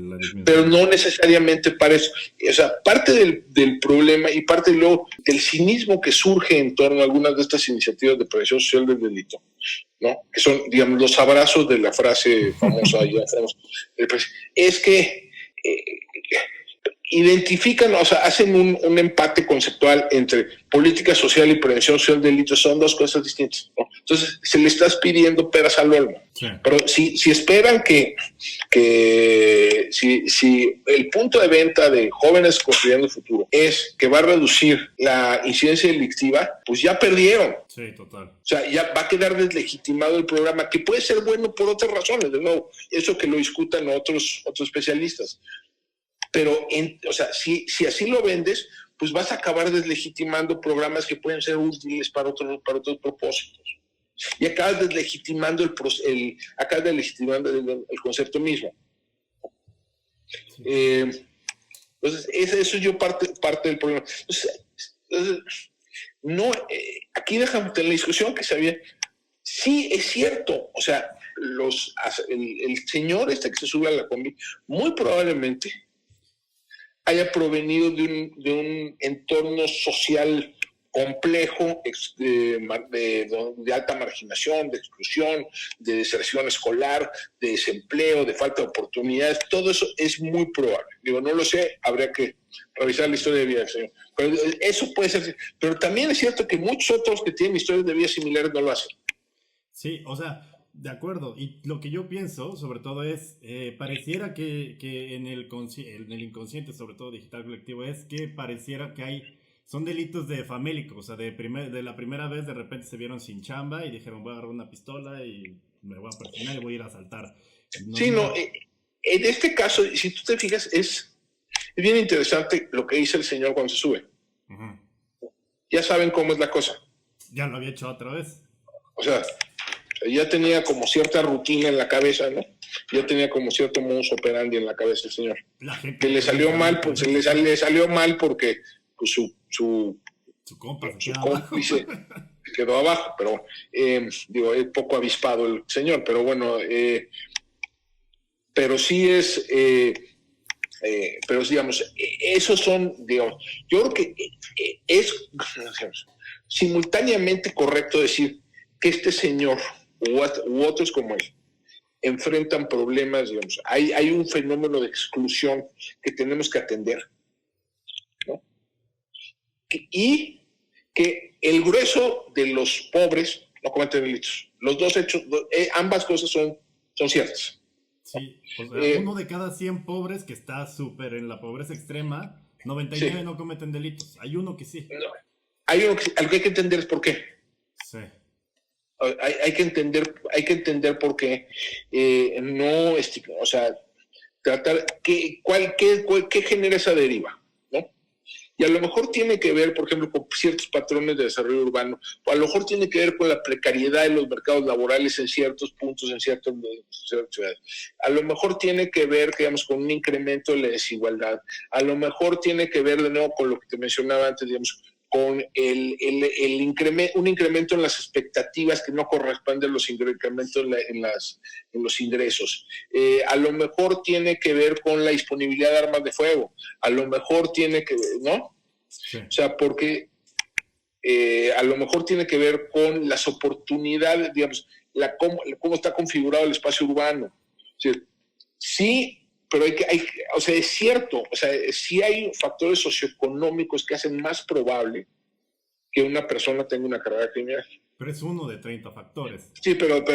Pero no necesariamente para eso. O sea, parte del problema y parte luego del cinismo que surge en torno a algunas de estas iniciativas de prevención social del delito, ¿no? Que son, digamos, los abrazos de la frase famosa, ya sabemos, es que identifican, o sea, hacen un empate conceptual entre política social y prevención social de delitos. Son dos cosas distintas, ¿no? Entonces, se le estás pidiendo peras al olmo. Sí. Pero si esperan si el punto de venta de Jóvenes Construyendo el Futuro es que va a reducir la incidencia delictiva, pues ya perdieron. Sí, total. O sea, ya va a quedar deslegitimado el programa, que puede ser bueno por otras razones, de nuevo, eso que lo discutan otros especialistas. Pero, o sea, si así lo vendes, pues vas a acabar deslegitimando programas que pueden ser útiles para otros propósitos. Y acabas deslegitimando el concepto mismo. Sí. Entonces, eso es parte del problema. Entonces no, aquí dejamos en la discusión que se había. Sí, es cierto. O sea, el señor que se sube a la combi, muy probablemente haya provenido de un entorno social complejo, de alta marginación, de exclusión, de deserción escolar, de desempleo, de falta de oportunidades. Todo eso es muy probable. Digo, no lo sé, habría que revisar la historia de vida del señor. Pero eso puede ser. Pero también es cierto que muchos otros que tienen historias de vida similares no lo hacen. Sí, o sea, de acuerdo. Y lo que yo pienso, sobre todo, es, pareciera que en el inconsciente, sobre todo digital colectivo, es que pareciera que son delitos de famélico. O sea, de la primera vez de repente se vieron sin chamba y dijeron, voy a agarrar una pistola y me voy a persignar y voy a ir a asaltar. En este caso, si tú te fijas, es bien interesante lo que dice el señor cuando se sube. Uh-huh. Ya saben cómo es la cosa. Ya lo había hecho otra vez. O sea, ya tenía como cierta rutina en la cabeza, ¿no? Ya tenía como cierto modus operandi en la cabeza el señor. Que le salió mal, pues le salió mal porque pues, su cómplice quedó abajo, pero digo, es poco avispado el señor, pero bueno, pero sí es, pero digamos, esos son, digamos, yo creo que es simultáneamente correcto decir que este señor u otros como él enfrentan problemas, digamos, hay un fenómeno de exclusión que tenemos que atender, ¿no? Y que el grueso de los pobres no cometen delitos. Los dos hechos, ambas cosas son ciertas. Sí, o sea, 1 de cada 100 pobres que está súper en la pobreza extrema 99 no cometen delitos. Hay uno que sí. No. Hay uno que, algo que hay que entender es por qué. Sí. Hay que entender por qué no, o sea, tratar qué genera esa deriva, ¿no? Y a lo mejor tiene que ver, por ejemplo, con ciertos patrones de desarrollo urbano, o a lo mejor tiene que ver con la precariedad de los mercados laborales en ciertos puntos, en ciertas ciudades. A lo mejor tiene que ver, digamos, con un incremento de la desigualdad. A lo mejor tiene que ver, de nuevo, con lo que te mencionaba antes, digamos, con un incremento en las expectativas que no corresponden a los incrementos en los ingresos. A lo mejor tiene que ver con la disponibilidad de armas de fuego. A lo mejor tiene que ver, ¿no? Sí. O sea, porque a lo mejor tiene que ver con las oportunidades, digamos, cómo está configurado el espacio urbano. O sea, sí, pero o sea, es cierto, o sea, sí hay factores socioeconómicos que hacen más probable que una persona tenga una carrera criminal. Pero es uno de 30 factores. Sí, pero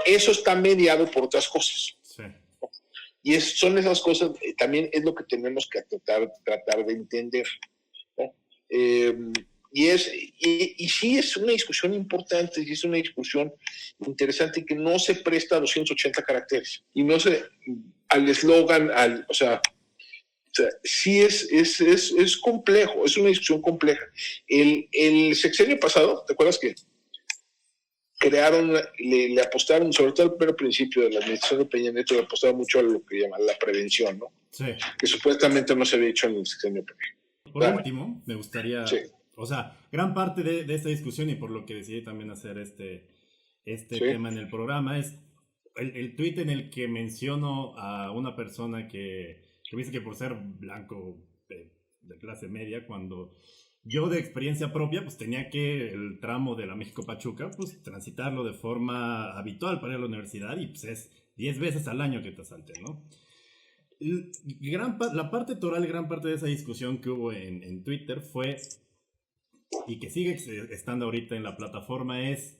eso está mediado por otras cosas. Sí. Y son esas cosas, también es lo que tenemos que tratar de entender, ¿no? Y sí es una discusión importante, y es una discusión interesante que no se presta a 280 caracteres. Y no se... al eslogan, o sea, sí es complejo, es una discusión compleja. El sexenio pasado, ¿te acuerdas que crearon, le apostaron, sobre todo al primer principio de la administración de Peña Nieto, le apostaron mucho a lo que llaman la prevención, ¿no? Sí. Que supuestamente no se había hecho en el sexenio previo. Por último, me gustaría, sí. O sea, gran parte de esta discusión y por lo que decidí también hacer este sí. tema en el programa es el tuit en el que menciono a una persona que dice que por ser blanco de clase media, cuando yo de experiencia propia, pues tenía que el tramo de la México-Pachuca, pues transitarlo de forma habitual para ir a la universidad y pues es 10 veces al año que te asalten, ¿no? La parte toral, gran parte de esa discusión que hubo en Twitter fue, y que sigue estando ahorita en la plataforma, es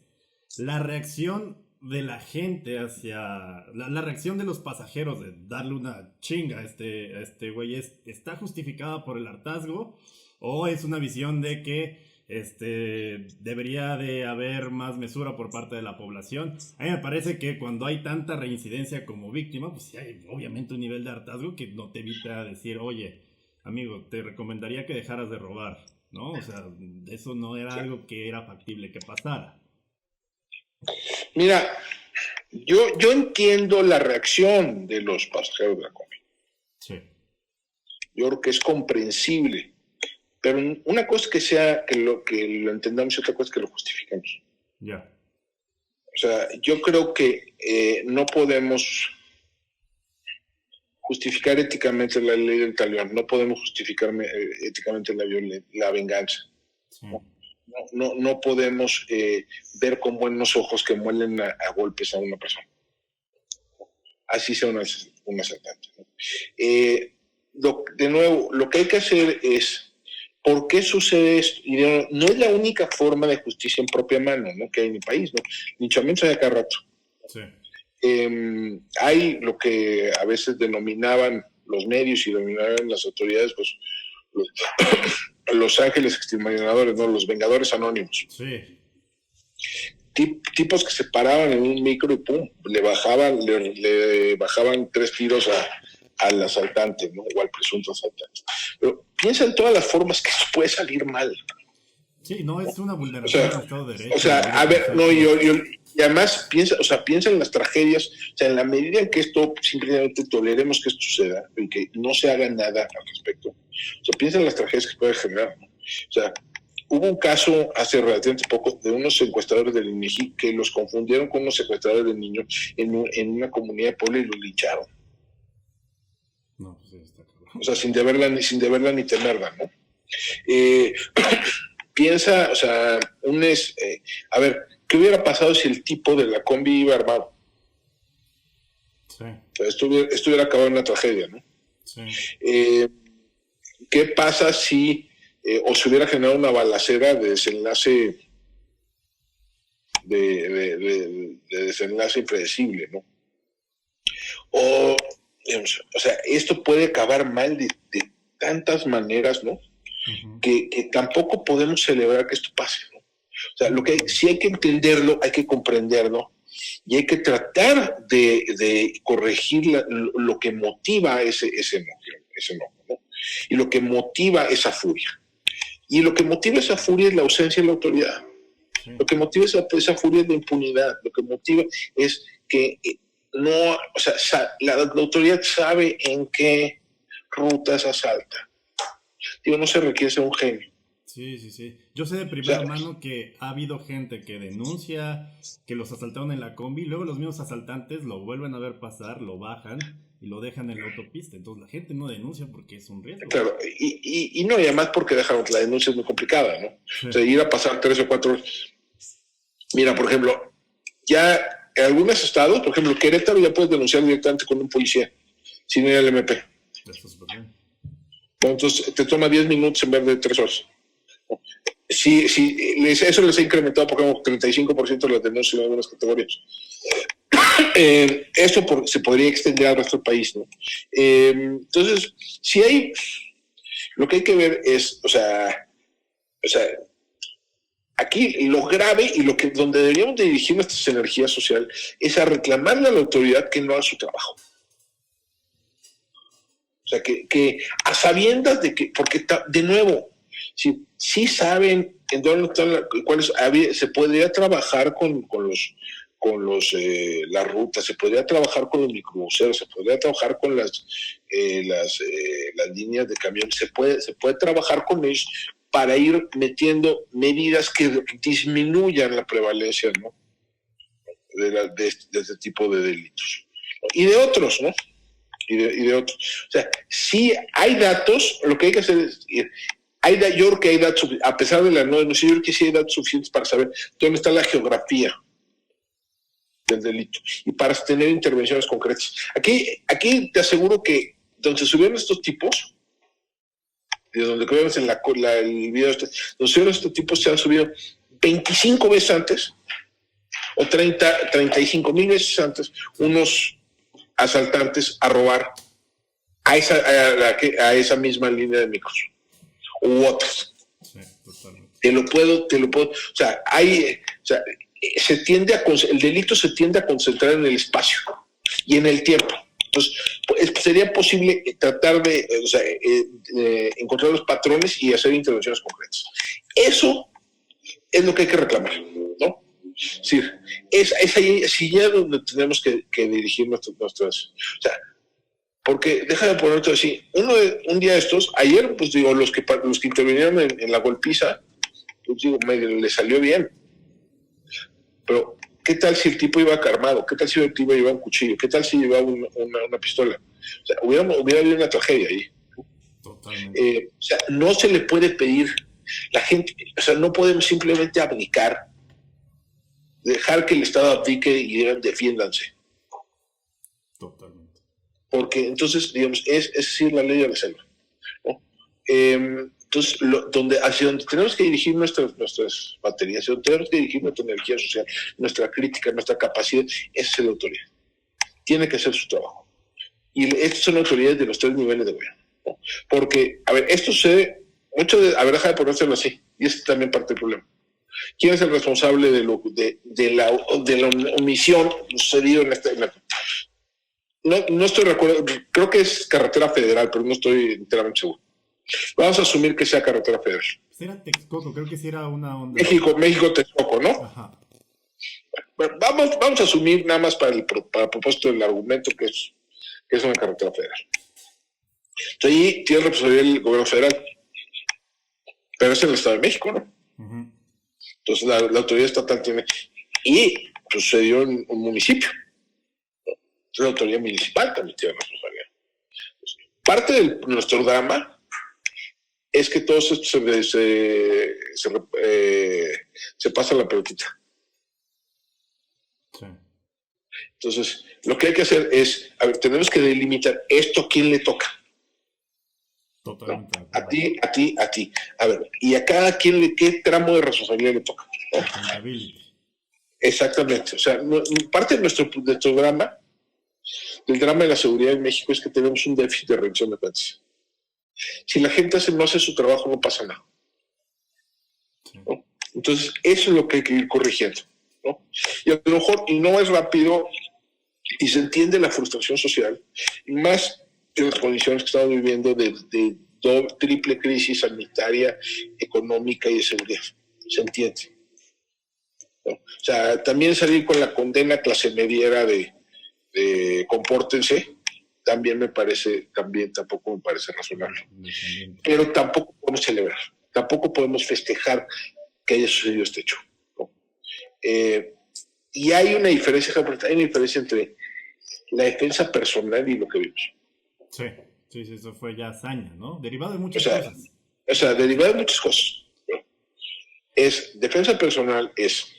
la reacción de la gente hacia la reacción de los pasajeros de darle una chinga a este güey está justificada por el hartazgo o es una visión de que debería de haber más mesura por parte de la población. A mí me parece que cuando hay tanta reincidencia como víctima, pues sí hay obviamente un nivel de hartazgo que no te evita decir, oye, amigo, te recomendaría que dejaras de robar, ¿no? O sea, eso no era algo que era factible que pasara. Mira, yo entiendo la reacción de los pasajeros de la combi. Sí. Yo creo que es comprensible. Pero una cosa que lo entendamos y otra cosa es que lo justifiquemos. Ya. Yeah. O sea, yo creo que no podemos justificar éticamente la ley del talión, no podemos justificar éticamente la venganza. Sí. No podemos ver con buenos ojos que muelen a golpes a una persona. Así sea un asaltante, ¿no? De nuevo, lo que hay que hacer es, ¿por qué sucede esto? Y no es la única forma de justicia en propia mano, ¿no?, que hay en mi país, ¿no? Linchamientos hay a cada rato. Sí. Hay lo que a veces denominaban los medios y denominaban las autoridades, pues, los ángeles exterminadores, ¿no?, los vengadores anónimos. Sí. Tipos que se paraban en un micro y pum, le bajaban 3 tiros al asaltante, ¿no?, o al presunto asaltante. Pero piensa en todas las formas que eso puede salir mal. Sí, no es una vulneración del Estado de Derecho. O sea, a ver, no, y además piensa en las tragedias, o sea, en la medida en que esto simplemente toleremos que esto suceda y que no se haga nada al respecto. O sea, piensa en las tragedias que puede generar, ¿no? O sea, hubo un caso hace relativamente poco de unos secuestradores del INEGI que los confundieron con unos secuestradores de niños en una comunidad de pueblo y los lincharon. No, pues está cabrón. O sea, sin deberla ni temerla, ¿no? Piensa, o sea, a ver, ¿qué hubiera pasado si el tipo de la combi iba armado? Sí. O sea, esto hubiera acabado en una tragedia, ¿no? Sí. ¿Qué pasa si o se hubiera generado una balacera de desenlace de desenlace impredecible, ¿no? O sea, esto puede acabar mal de tantas maneras, ¿no? Ujú. Que tampoco podemos celebrar que esto pase, ¿no? O sea, sí hay que entenderlo, hay que comprenderlo y hay que tratar de corregir lo que motiva ese enojo, ¿no? Y lo que motiva esa furia. Y lo que motiva esa furia es la ausencia de la autoridad. Sí. Lo que motiva esa furia es la impunidad. Lo que motiva es que no, o sea, la autoridad sabe en qué rutas asalta. Digo, no se requiere ser un genio. Sí, sí, sí. Yo sé de primera mano que ha habido gente que denuncia que los asaltaron en la combi, y luego los mismos asaltantes lo vuelven a ver pasar, lo bajan y lo dejan en la autopista. Entonces la gente no denuncia porque es un riesgo. Claro, y no, y además porque la denuncia es muy complicada, ¿no? Sí. O sea, ir a pasar 3 o 4 horas. Mira, por ejemplo, ya en algunos estados, por ejemplo, Querétaro, ya puedes denunciar directamente con un policía, sin ir al MP. Eso es súper bien. Entonces te toma 10 minutos en vez de 3 horas. Sí, eso les ha incrementado por ejemplo 35% de las denuncias en algunas categorías. Esto se podría extender al resto del país, ¿no? Entonces, si hay, lo que hay que ver es, o sea, aquí lo grave y donde deberíamos dirigir nuestras energías sociales es a reclamarle a la autoridad que no haga su trabajo. O sea, que a sabiendas de que, porque de nuevo, si saben en dónde están cuáles se podría trabajar con las rutas, se podría trabajar con los microbuseros, se podría trabajar con las líneas de camión, se puede trabajar con ellos para ir metiendo medidas que disminuyan la prevalencia, ¿no? de este tipo de delitos. Y de otros, ¿no? Y de otros. O sea, sí hay datos, lo que hay que hacer es yo creo que hay datos, a pesar de la no denuncia, yo creo que sí hay datos suficientes para saber dónde está la geografía del delito y para tener intervenciones concretas. Aquí te aseguro que donde se subieron estos tipos, de donde vemos en el video donde subieron estos tipos, se han subido 25 veces antes o 35,000 veces antes unos asaltantes a robar a esa misma línea de micros u otras. Sí, totalmente. Te lo puedo, o sea, el delito se tiende a concentrar en el espacio y en el tiempo. Entonces, sería posible tratar de encontrar los patrones y hacer intervenciones concretas. Eso es lo que hay que reclamar, ¿no? Sí, es ahí ya donde tenemos que dirigir nuestras. O sea, porque déjame ponerte así, un día de estos, ayer, pues digo, los que intervinieron en la golpiza, pues digo, le salió bien. Pero, ¿qué tal si el tipo iba armado? ¿Qué tal si el tipo llevaba un cuchillo? ¿Qué tal si llevaba una pistola? O sea, hubiera habido una tragedia ahí. Totalmente. O sea, no se le puede pedir la gente, o sea, no podemos simplemente abdicar, dejar que el Estado abdique y digan, defiéndanse. Totalmente. Porque entonces, digamos, es decir, la ley de la selva, ¿no? Entonces, hacia donde tenemos que dirigir nuestras baterías, hacia donde tenemos que dirigir nuestra energía social, nuestra crítica, nuestra capacidad, es la autoridad. Tiene que hacer su trabajo. Y estas son autoridades de los 3 niveles de gobierno, ¿no? Porque, a ver, esto sucede mucho a ver, deja de ponérselo así, y es también parte del problema. ¿Quién es el responsable de la omisión sucedido en esta? No estoy de acuerdo, creo que es carretera federal, pero no estoy enteramente seguro. Vamos a asumir que sea carretera federal. Pues era Texcoco, creo que sí era una onda. México, Texcoco, ¿no? Ajá. Bueno, vamos a asumir nada más para propósito del argumento que es una carretera federal. Entonces ahí tiene responsabilidad el gobierno federal, pero es el Estado de México, ¿no? Uh-huh. Entonces la autoridad estatal tiene, y sucedió en un municipio. Entonces la autoridad municipal también tiene responsabilidad. Entonces, parte de nuestro drama es que todo esto se pasa la pelotita. Sí. Entonces, lo que hay que hacer es, a ver, tenemos que delimitar esto a quién le toca. Totalmente. ¿No? A ti. A ver, y a cada quien qué tramo de responsabilidad le toca. ¿No? Exactamente. O sea, parte de nuestro drama, del drama de la seguridad en México, es que tenemos un déficit de rendición de cuentas. Si la gente no hace su trabajo, no pasa nada, ¿no? Entonces, eso es lo que hay que ir corrigiendo, ¿no? Y a lo mejor, y no es rápido, y se entiende la frustración social, y más en las condiciones que estamos viviendo de triple crisis sanitaria, económica y de seguridad. Se entiende, ¿no? O sea, también salir con la condena clase mediera de compórtense, tampoco me parece razonable. Pero tampoco podemos celebrar, tampoco podemos festejar que haya sucedido este hecho, ¿no? Y hay una diferencia entre la defensa personal y lo que vimos. Sí, eso fue ya hazaña, ¿no? Derivado de muchas cosas. O sea, derivado de muchas cosas, ¿no? Defensa personal es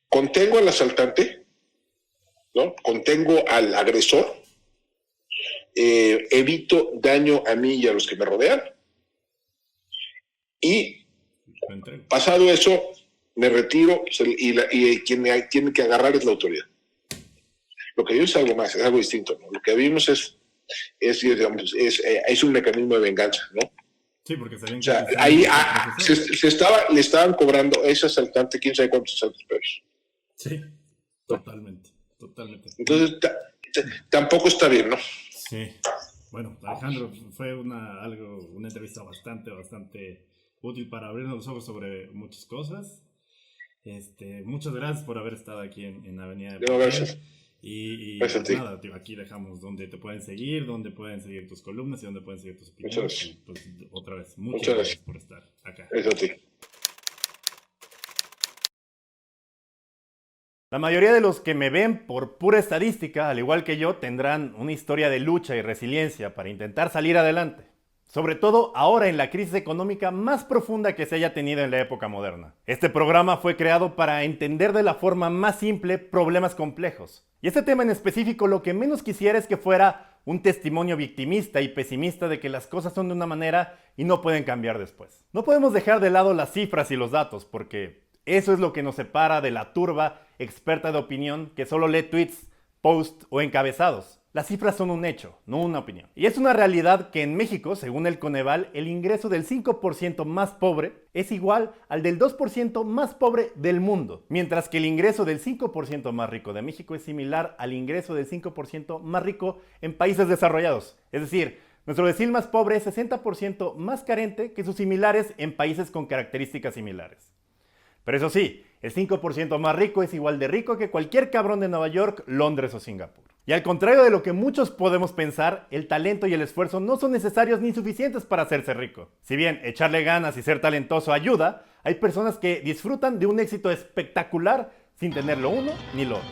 contengo al asaltante, ¿no? Contengo al agresor, evito daño a mí y a los que me rodean, y pasado eso me retiro y quien tiene que agarrar es la autoridad. Lo que vimos es algo más, es algo distinto, ¿no? Lo que vimos es un mecanismo de venganza, ¿no? Sí, porque o sea, ahí le estaban cobrando ese asaltante quién sabe cuántos asaltos pesos. Sí, totalmente. Entonces, tampoco está bien, ¿no? Sí. Bueno, Alejandro, fue una entrevista bastante útil para abrirnos los ojos sobre muchas cosas. Muchas gracias por haber estado aquí en Avenida de Poder. Gracias. Y nada, tío, aquí dejamos donde te pueden seguir, donde pueden seguir tus columnas y donde pueden seguir tus opiniones. Muchas gracias. Y, pues, otra vez, muchas gracias por estar acá. Eso a ti. La mayoría de los que me ven por pura estadística, al igual que yo, tendrán una historia de lucha y resiliencia para intentar salir adelante. Sobre todo ahora en la crisis económica más profunda que se haya tenido en la época moderna. Este programa fue creado para entender de la forma más simple problemas complejos. Y este tema en específico lo que menos quisiera es que fuera un testimonio victimista y pesimista de que las cosas son de una manera y no pueden cambiar después. No podemos dejar de lado las cifras y los datos porque eso es lo que nos separa de la turba experta de opinión que solo lee tweets, posts o encabezados. Las cifras son un hecho, no una opinión. Y es una realidad que en México, según el Coneval, el ingreso del 5% más pobre es igual al del 2% más pobre del mundo, mientras que el ingreso del 5% más rico de México es similar al ingreso del 5% más rico en países desarrollados. Es decir, nuestro decil más pobre es 60% más carente que sus similares en países con características similares. Pero eso sí, el 5% más rico es igual de rico que cualquier cabrón de Nueva York, Londres o Singapur. Y al contrario de lo que muchos podemos pensar, el talento y el esfuerzo no son necesarios ni suficientes para hacerse rico. Si bien echarle ganas y ser talentoso ayuda, hay personas que disfrutan de un éxito espectacular sin tener lo uno ni lo otro.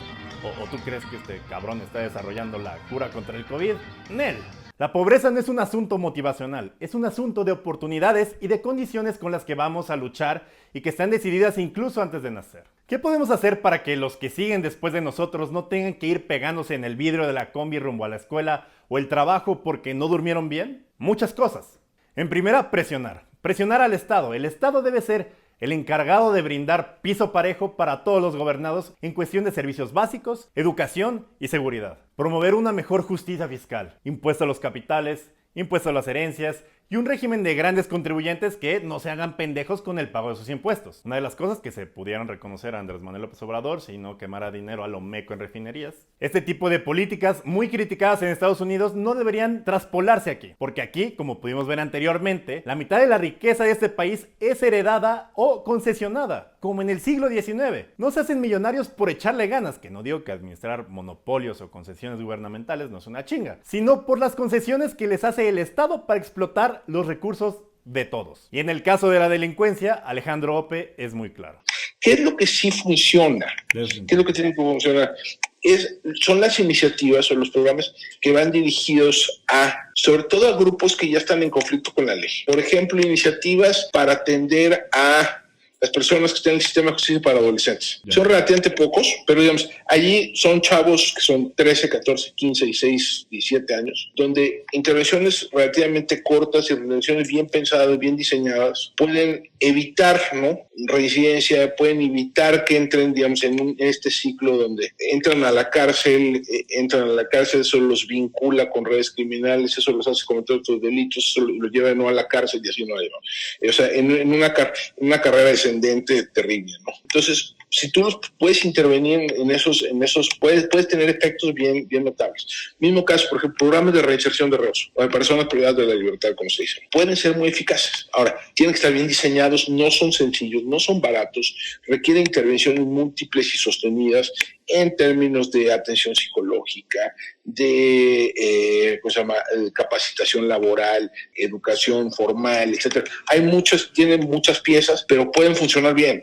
¿O tú crees que este cabrón está desarrollando la cura contra el COVID? ¡Nel! La pobreza no es un asunto motivacional, es un asunto de oportunidades y de condiciones con las que vamos a luchar y que están decididas incluso antes de nacer. ¿Qué podemos hacer para que los que siguen después de nosotros no tengan que ir pegándose en el vidrio de la combi rumbo a la escuela o el trabajo porque no durmieron bien? Muchas cosas. En primera, presionar. Presionar al Estado. El Estado debe ser el encargado de brindar piso parejo para todos los gobernados en cuestión de servicios básicos, educación y seguridad. Promover una mejor justicia fiscal, impuesto a los capitales, impuesto a las herencias y un régimen de grandes contribuyentes que no se hagan pendejos con el pago de sus impuestos. Una de las cosas que se pudieran reconocer a Andrés Manuel López Obrador si no quemara dinero a lo meco en refinerías. Este tipo de políticas muy criticadas en Estados Unidos no deberían traspolarse aquí, porque aquí, como pudimos ver anteriormente, la mitad de la riqueza de este país es heredada o concesionada, como en el siglo XIX. No se hacen millonarios por echarle ganas, que no digo que administrar monopolios o concesiones gubernamentales no es una chinga, sino por las concesiones que les hace el Estado para explotar los recursos de todos. Y en el caso de la delincuencia, Alejandro Ope es muy claro. ¿Qué es lo que sí funciona? ¿Qué es lo que tiene que funcionar? Son las iniciativas o los programas que van dirigidos sobre todo a grupos que ya están en conflicto con la ley. Por ejemplo, iniciativas para atender a las personas que están en el sistema de justicia para adolescentes. Son relativamente pocos, pero digamos, allí son chavos que son 13, 14, 15, 16, 17 años, donde intervenciones relativamente cortas y intervenciones bien pensadas, bien diseñadas, pueden evitar, ¿no?, reincidencia, pueden evitar que entren, digamos, en este ciclo donde entran a la cárcel, eso los vincula con redes criminales, eso los hace cometer otros delitos, eso los lleva no a la cárcel y así no hay, ¿no? O sea, en una carrera descendente terrible, ¿no? Entonces, si tú puedes intervenir en esos puedes tener efectos bien notables. Mismo caso, por ejemplo, programas de reinserción de reos o de personas privadas de la libertad, como se dice, pueden ser muy eficaces. Ahora, tienen que estar bien diseñados, no son sencillos, no son baratos, requieren intervenciones múltiples y sostenidas en términos de atención psicológica, de capacitación laboral, educación formal, etcétera. Tienen muchas piezas, pero pueden funcionar bien.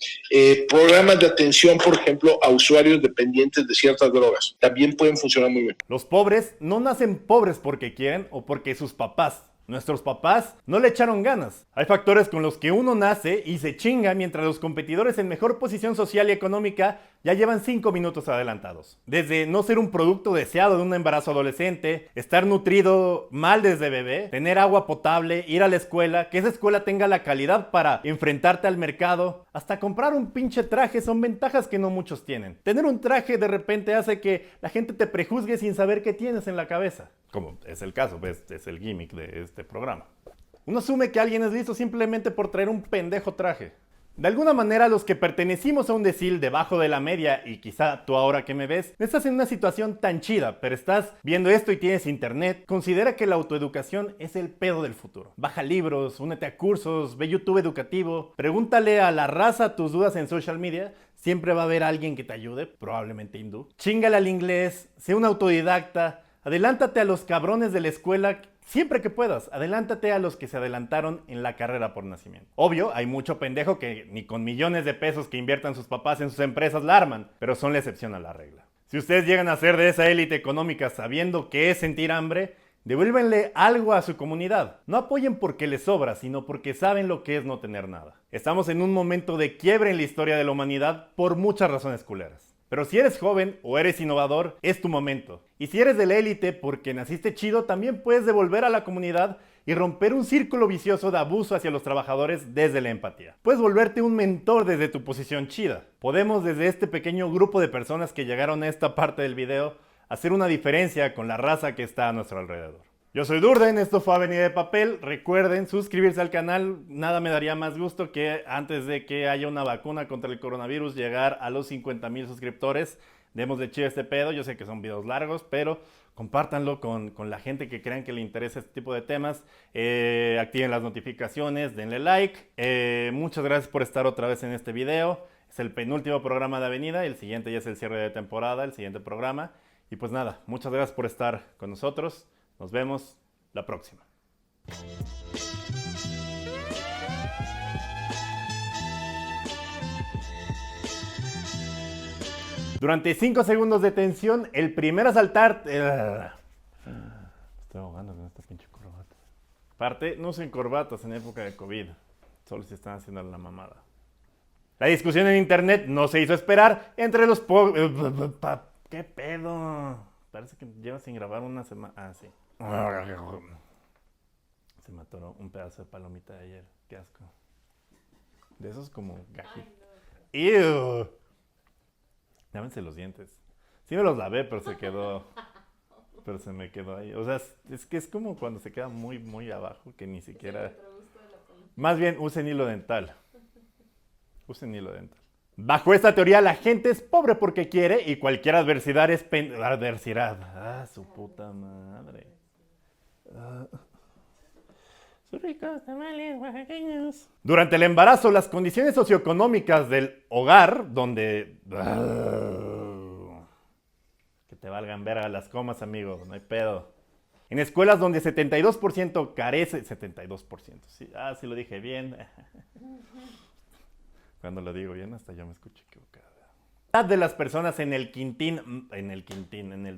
Programas de atención, por ejemplo, a usuarios dependientes de ciertas drogas, también pueden funcionar muy bien. Los pobres no nacen pobres porque quieren o porque sus papás, nuestros papás, no le echaron ganas. Hay factores con los que uno nace y se chinga mientras los competidores en mejor posición social y económica ya llevan 5 minutos adelantados. Desde no ser un producto deseado de un embarazo adolescente, estar nutrido mal desde bebé, tener agua potable, ir a la escuela, que esa escuela tenga la calidad para enfrentarte al mercado, hasta comprar un pinche traje son ventajas que no muchos tienen. Tener un traje de repente hace que la gente te prejuzgue sin saber qué tienes en la cabeza. Como es el caso, es el gimmick de este programa. Uno asume que alguien es listo simplemente por traer un pendejo traje. De alguna manera, los que pertenecimos a un decil debajo de la media, y quizá tú ahora que me ves, no estás en una situación tan chida, pero estás viendo esto y tienes internet, considera que la autoeducación es el pedo del futuro. Baja libros, únete a cursos, ve YouTube educativo, pregúntale a la raza tus dudas en social media, siempre va a haber alguien que te ayude, probablemente hindú. Chíngale al inglés, sé un autodidacta, adelántate a los cabrones de la escuela. Siempre que puedas, adelántate a los que se adelantaron en la carrera por nacimiento. Obvio, hay mucho pendejo que ni con millones de pesos que inviertan sus papás en sus empresas la arman, pero son la excepción a la regla. Si ustedes llegan a ser de esa élite económica sabiendo qué es sentir hambre, devuélvenle algo a su comunidad. No apoyen porque les sobra, sino porque saben lo que es no tener nada. Estamos en un momento de quiebre en la historia de la humanidad por muchas razones culeras. Pero si eres joven o eres innovador, es tu momento. Y si eres de la élite porque naciste chido, también puedes devolver a la comunidad y romper un círculo vicioso de abuso hacia los trabajadores desde la empatía. Puedes volverte un mentor desde tu posición chida. Podemos desde este pequeño grupo de personas que llegaron a esta parte del video hacer una diferencia con la raza que está a nuestro alrededor. Yo soy Durden, esto fue Avenida de Papel. Recuerden suscribirse al canal, nada me daría más gusto que antes de que haya una vacuna contra el coronavirus llegar a los 50,000 suscriptores. Démosle chido a este pedo, yo sé que son videos largos, pero compártanlo con la gente que crean que le interesa este tipo de temas. Activen las notificaciones, denle like. Muchas gracias por estar otra vez en este video. Es el penúltimo programa de Avenida, el siguiente ya es el cierre de temporada, el siguiente programa. Y pues nada, muchas gracias por estar con nosotros. Nos vemos la próxima. Durante 5 segundos de tensión, el primer asaltante... Estoy ahogando con esta pinche corbata. Aparte, no usen corbatas en época de COVID. Solo se están haciendo la mamada. La discusión en internet no se hizo esperar entre los ¿Qué pedo? Parece que lleva sin grabar una semana. Ah, sí. Se me atoró un pedazo de palomita de ayer. Qué asco. De esos como gajitos. ¡Ew! Lávense los dientes. Sí me los lavé, pero se quedó. Pero se me quedó ahí. O sea, es que es como cuando se queda muy, muy abajo, que ni siquiera. Más bien, usen hilo dental. Usen hilo dental. Bajo esta teoría, la gente es pobre porque quiere y cualquier adversidad es adversidad. Ah, su puta madre. Sus ricos tamales oaxaqueños. Durante el embarazo, las condiciones socioeconómicas del hogar, donde... que te valgan verga las comas, amigo, no hay pedo. En escuelas donde 72% carece... 72%, sí, sí lo dije bien. Cuando lo digo bien, hasta yo me escucho equivocado. De las personas en el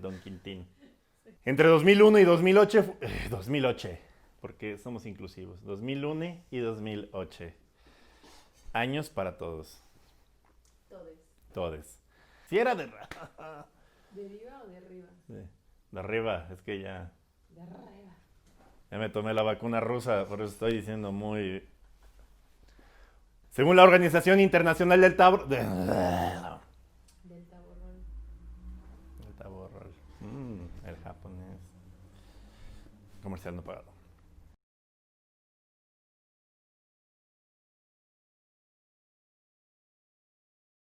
Don Quintín. Entre 2001 y 2008, 2008, porque somos inclusivos. 2001 y 2008. Años para todos. Todes. Todes. Si era ¿De arriba o de arriba? de arriba, es que ya De arriba. me tomé la vacuna rusa, por eso estoy diciendo muy... Según la Organización Internacional del Taborrol... Del taborrol. El taborrol. El japonés. Comercial no pagado.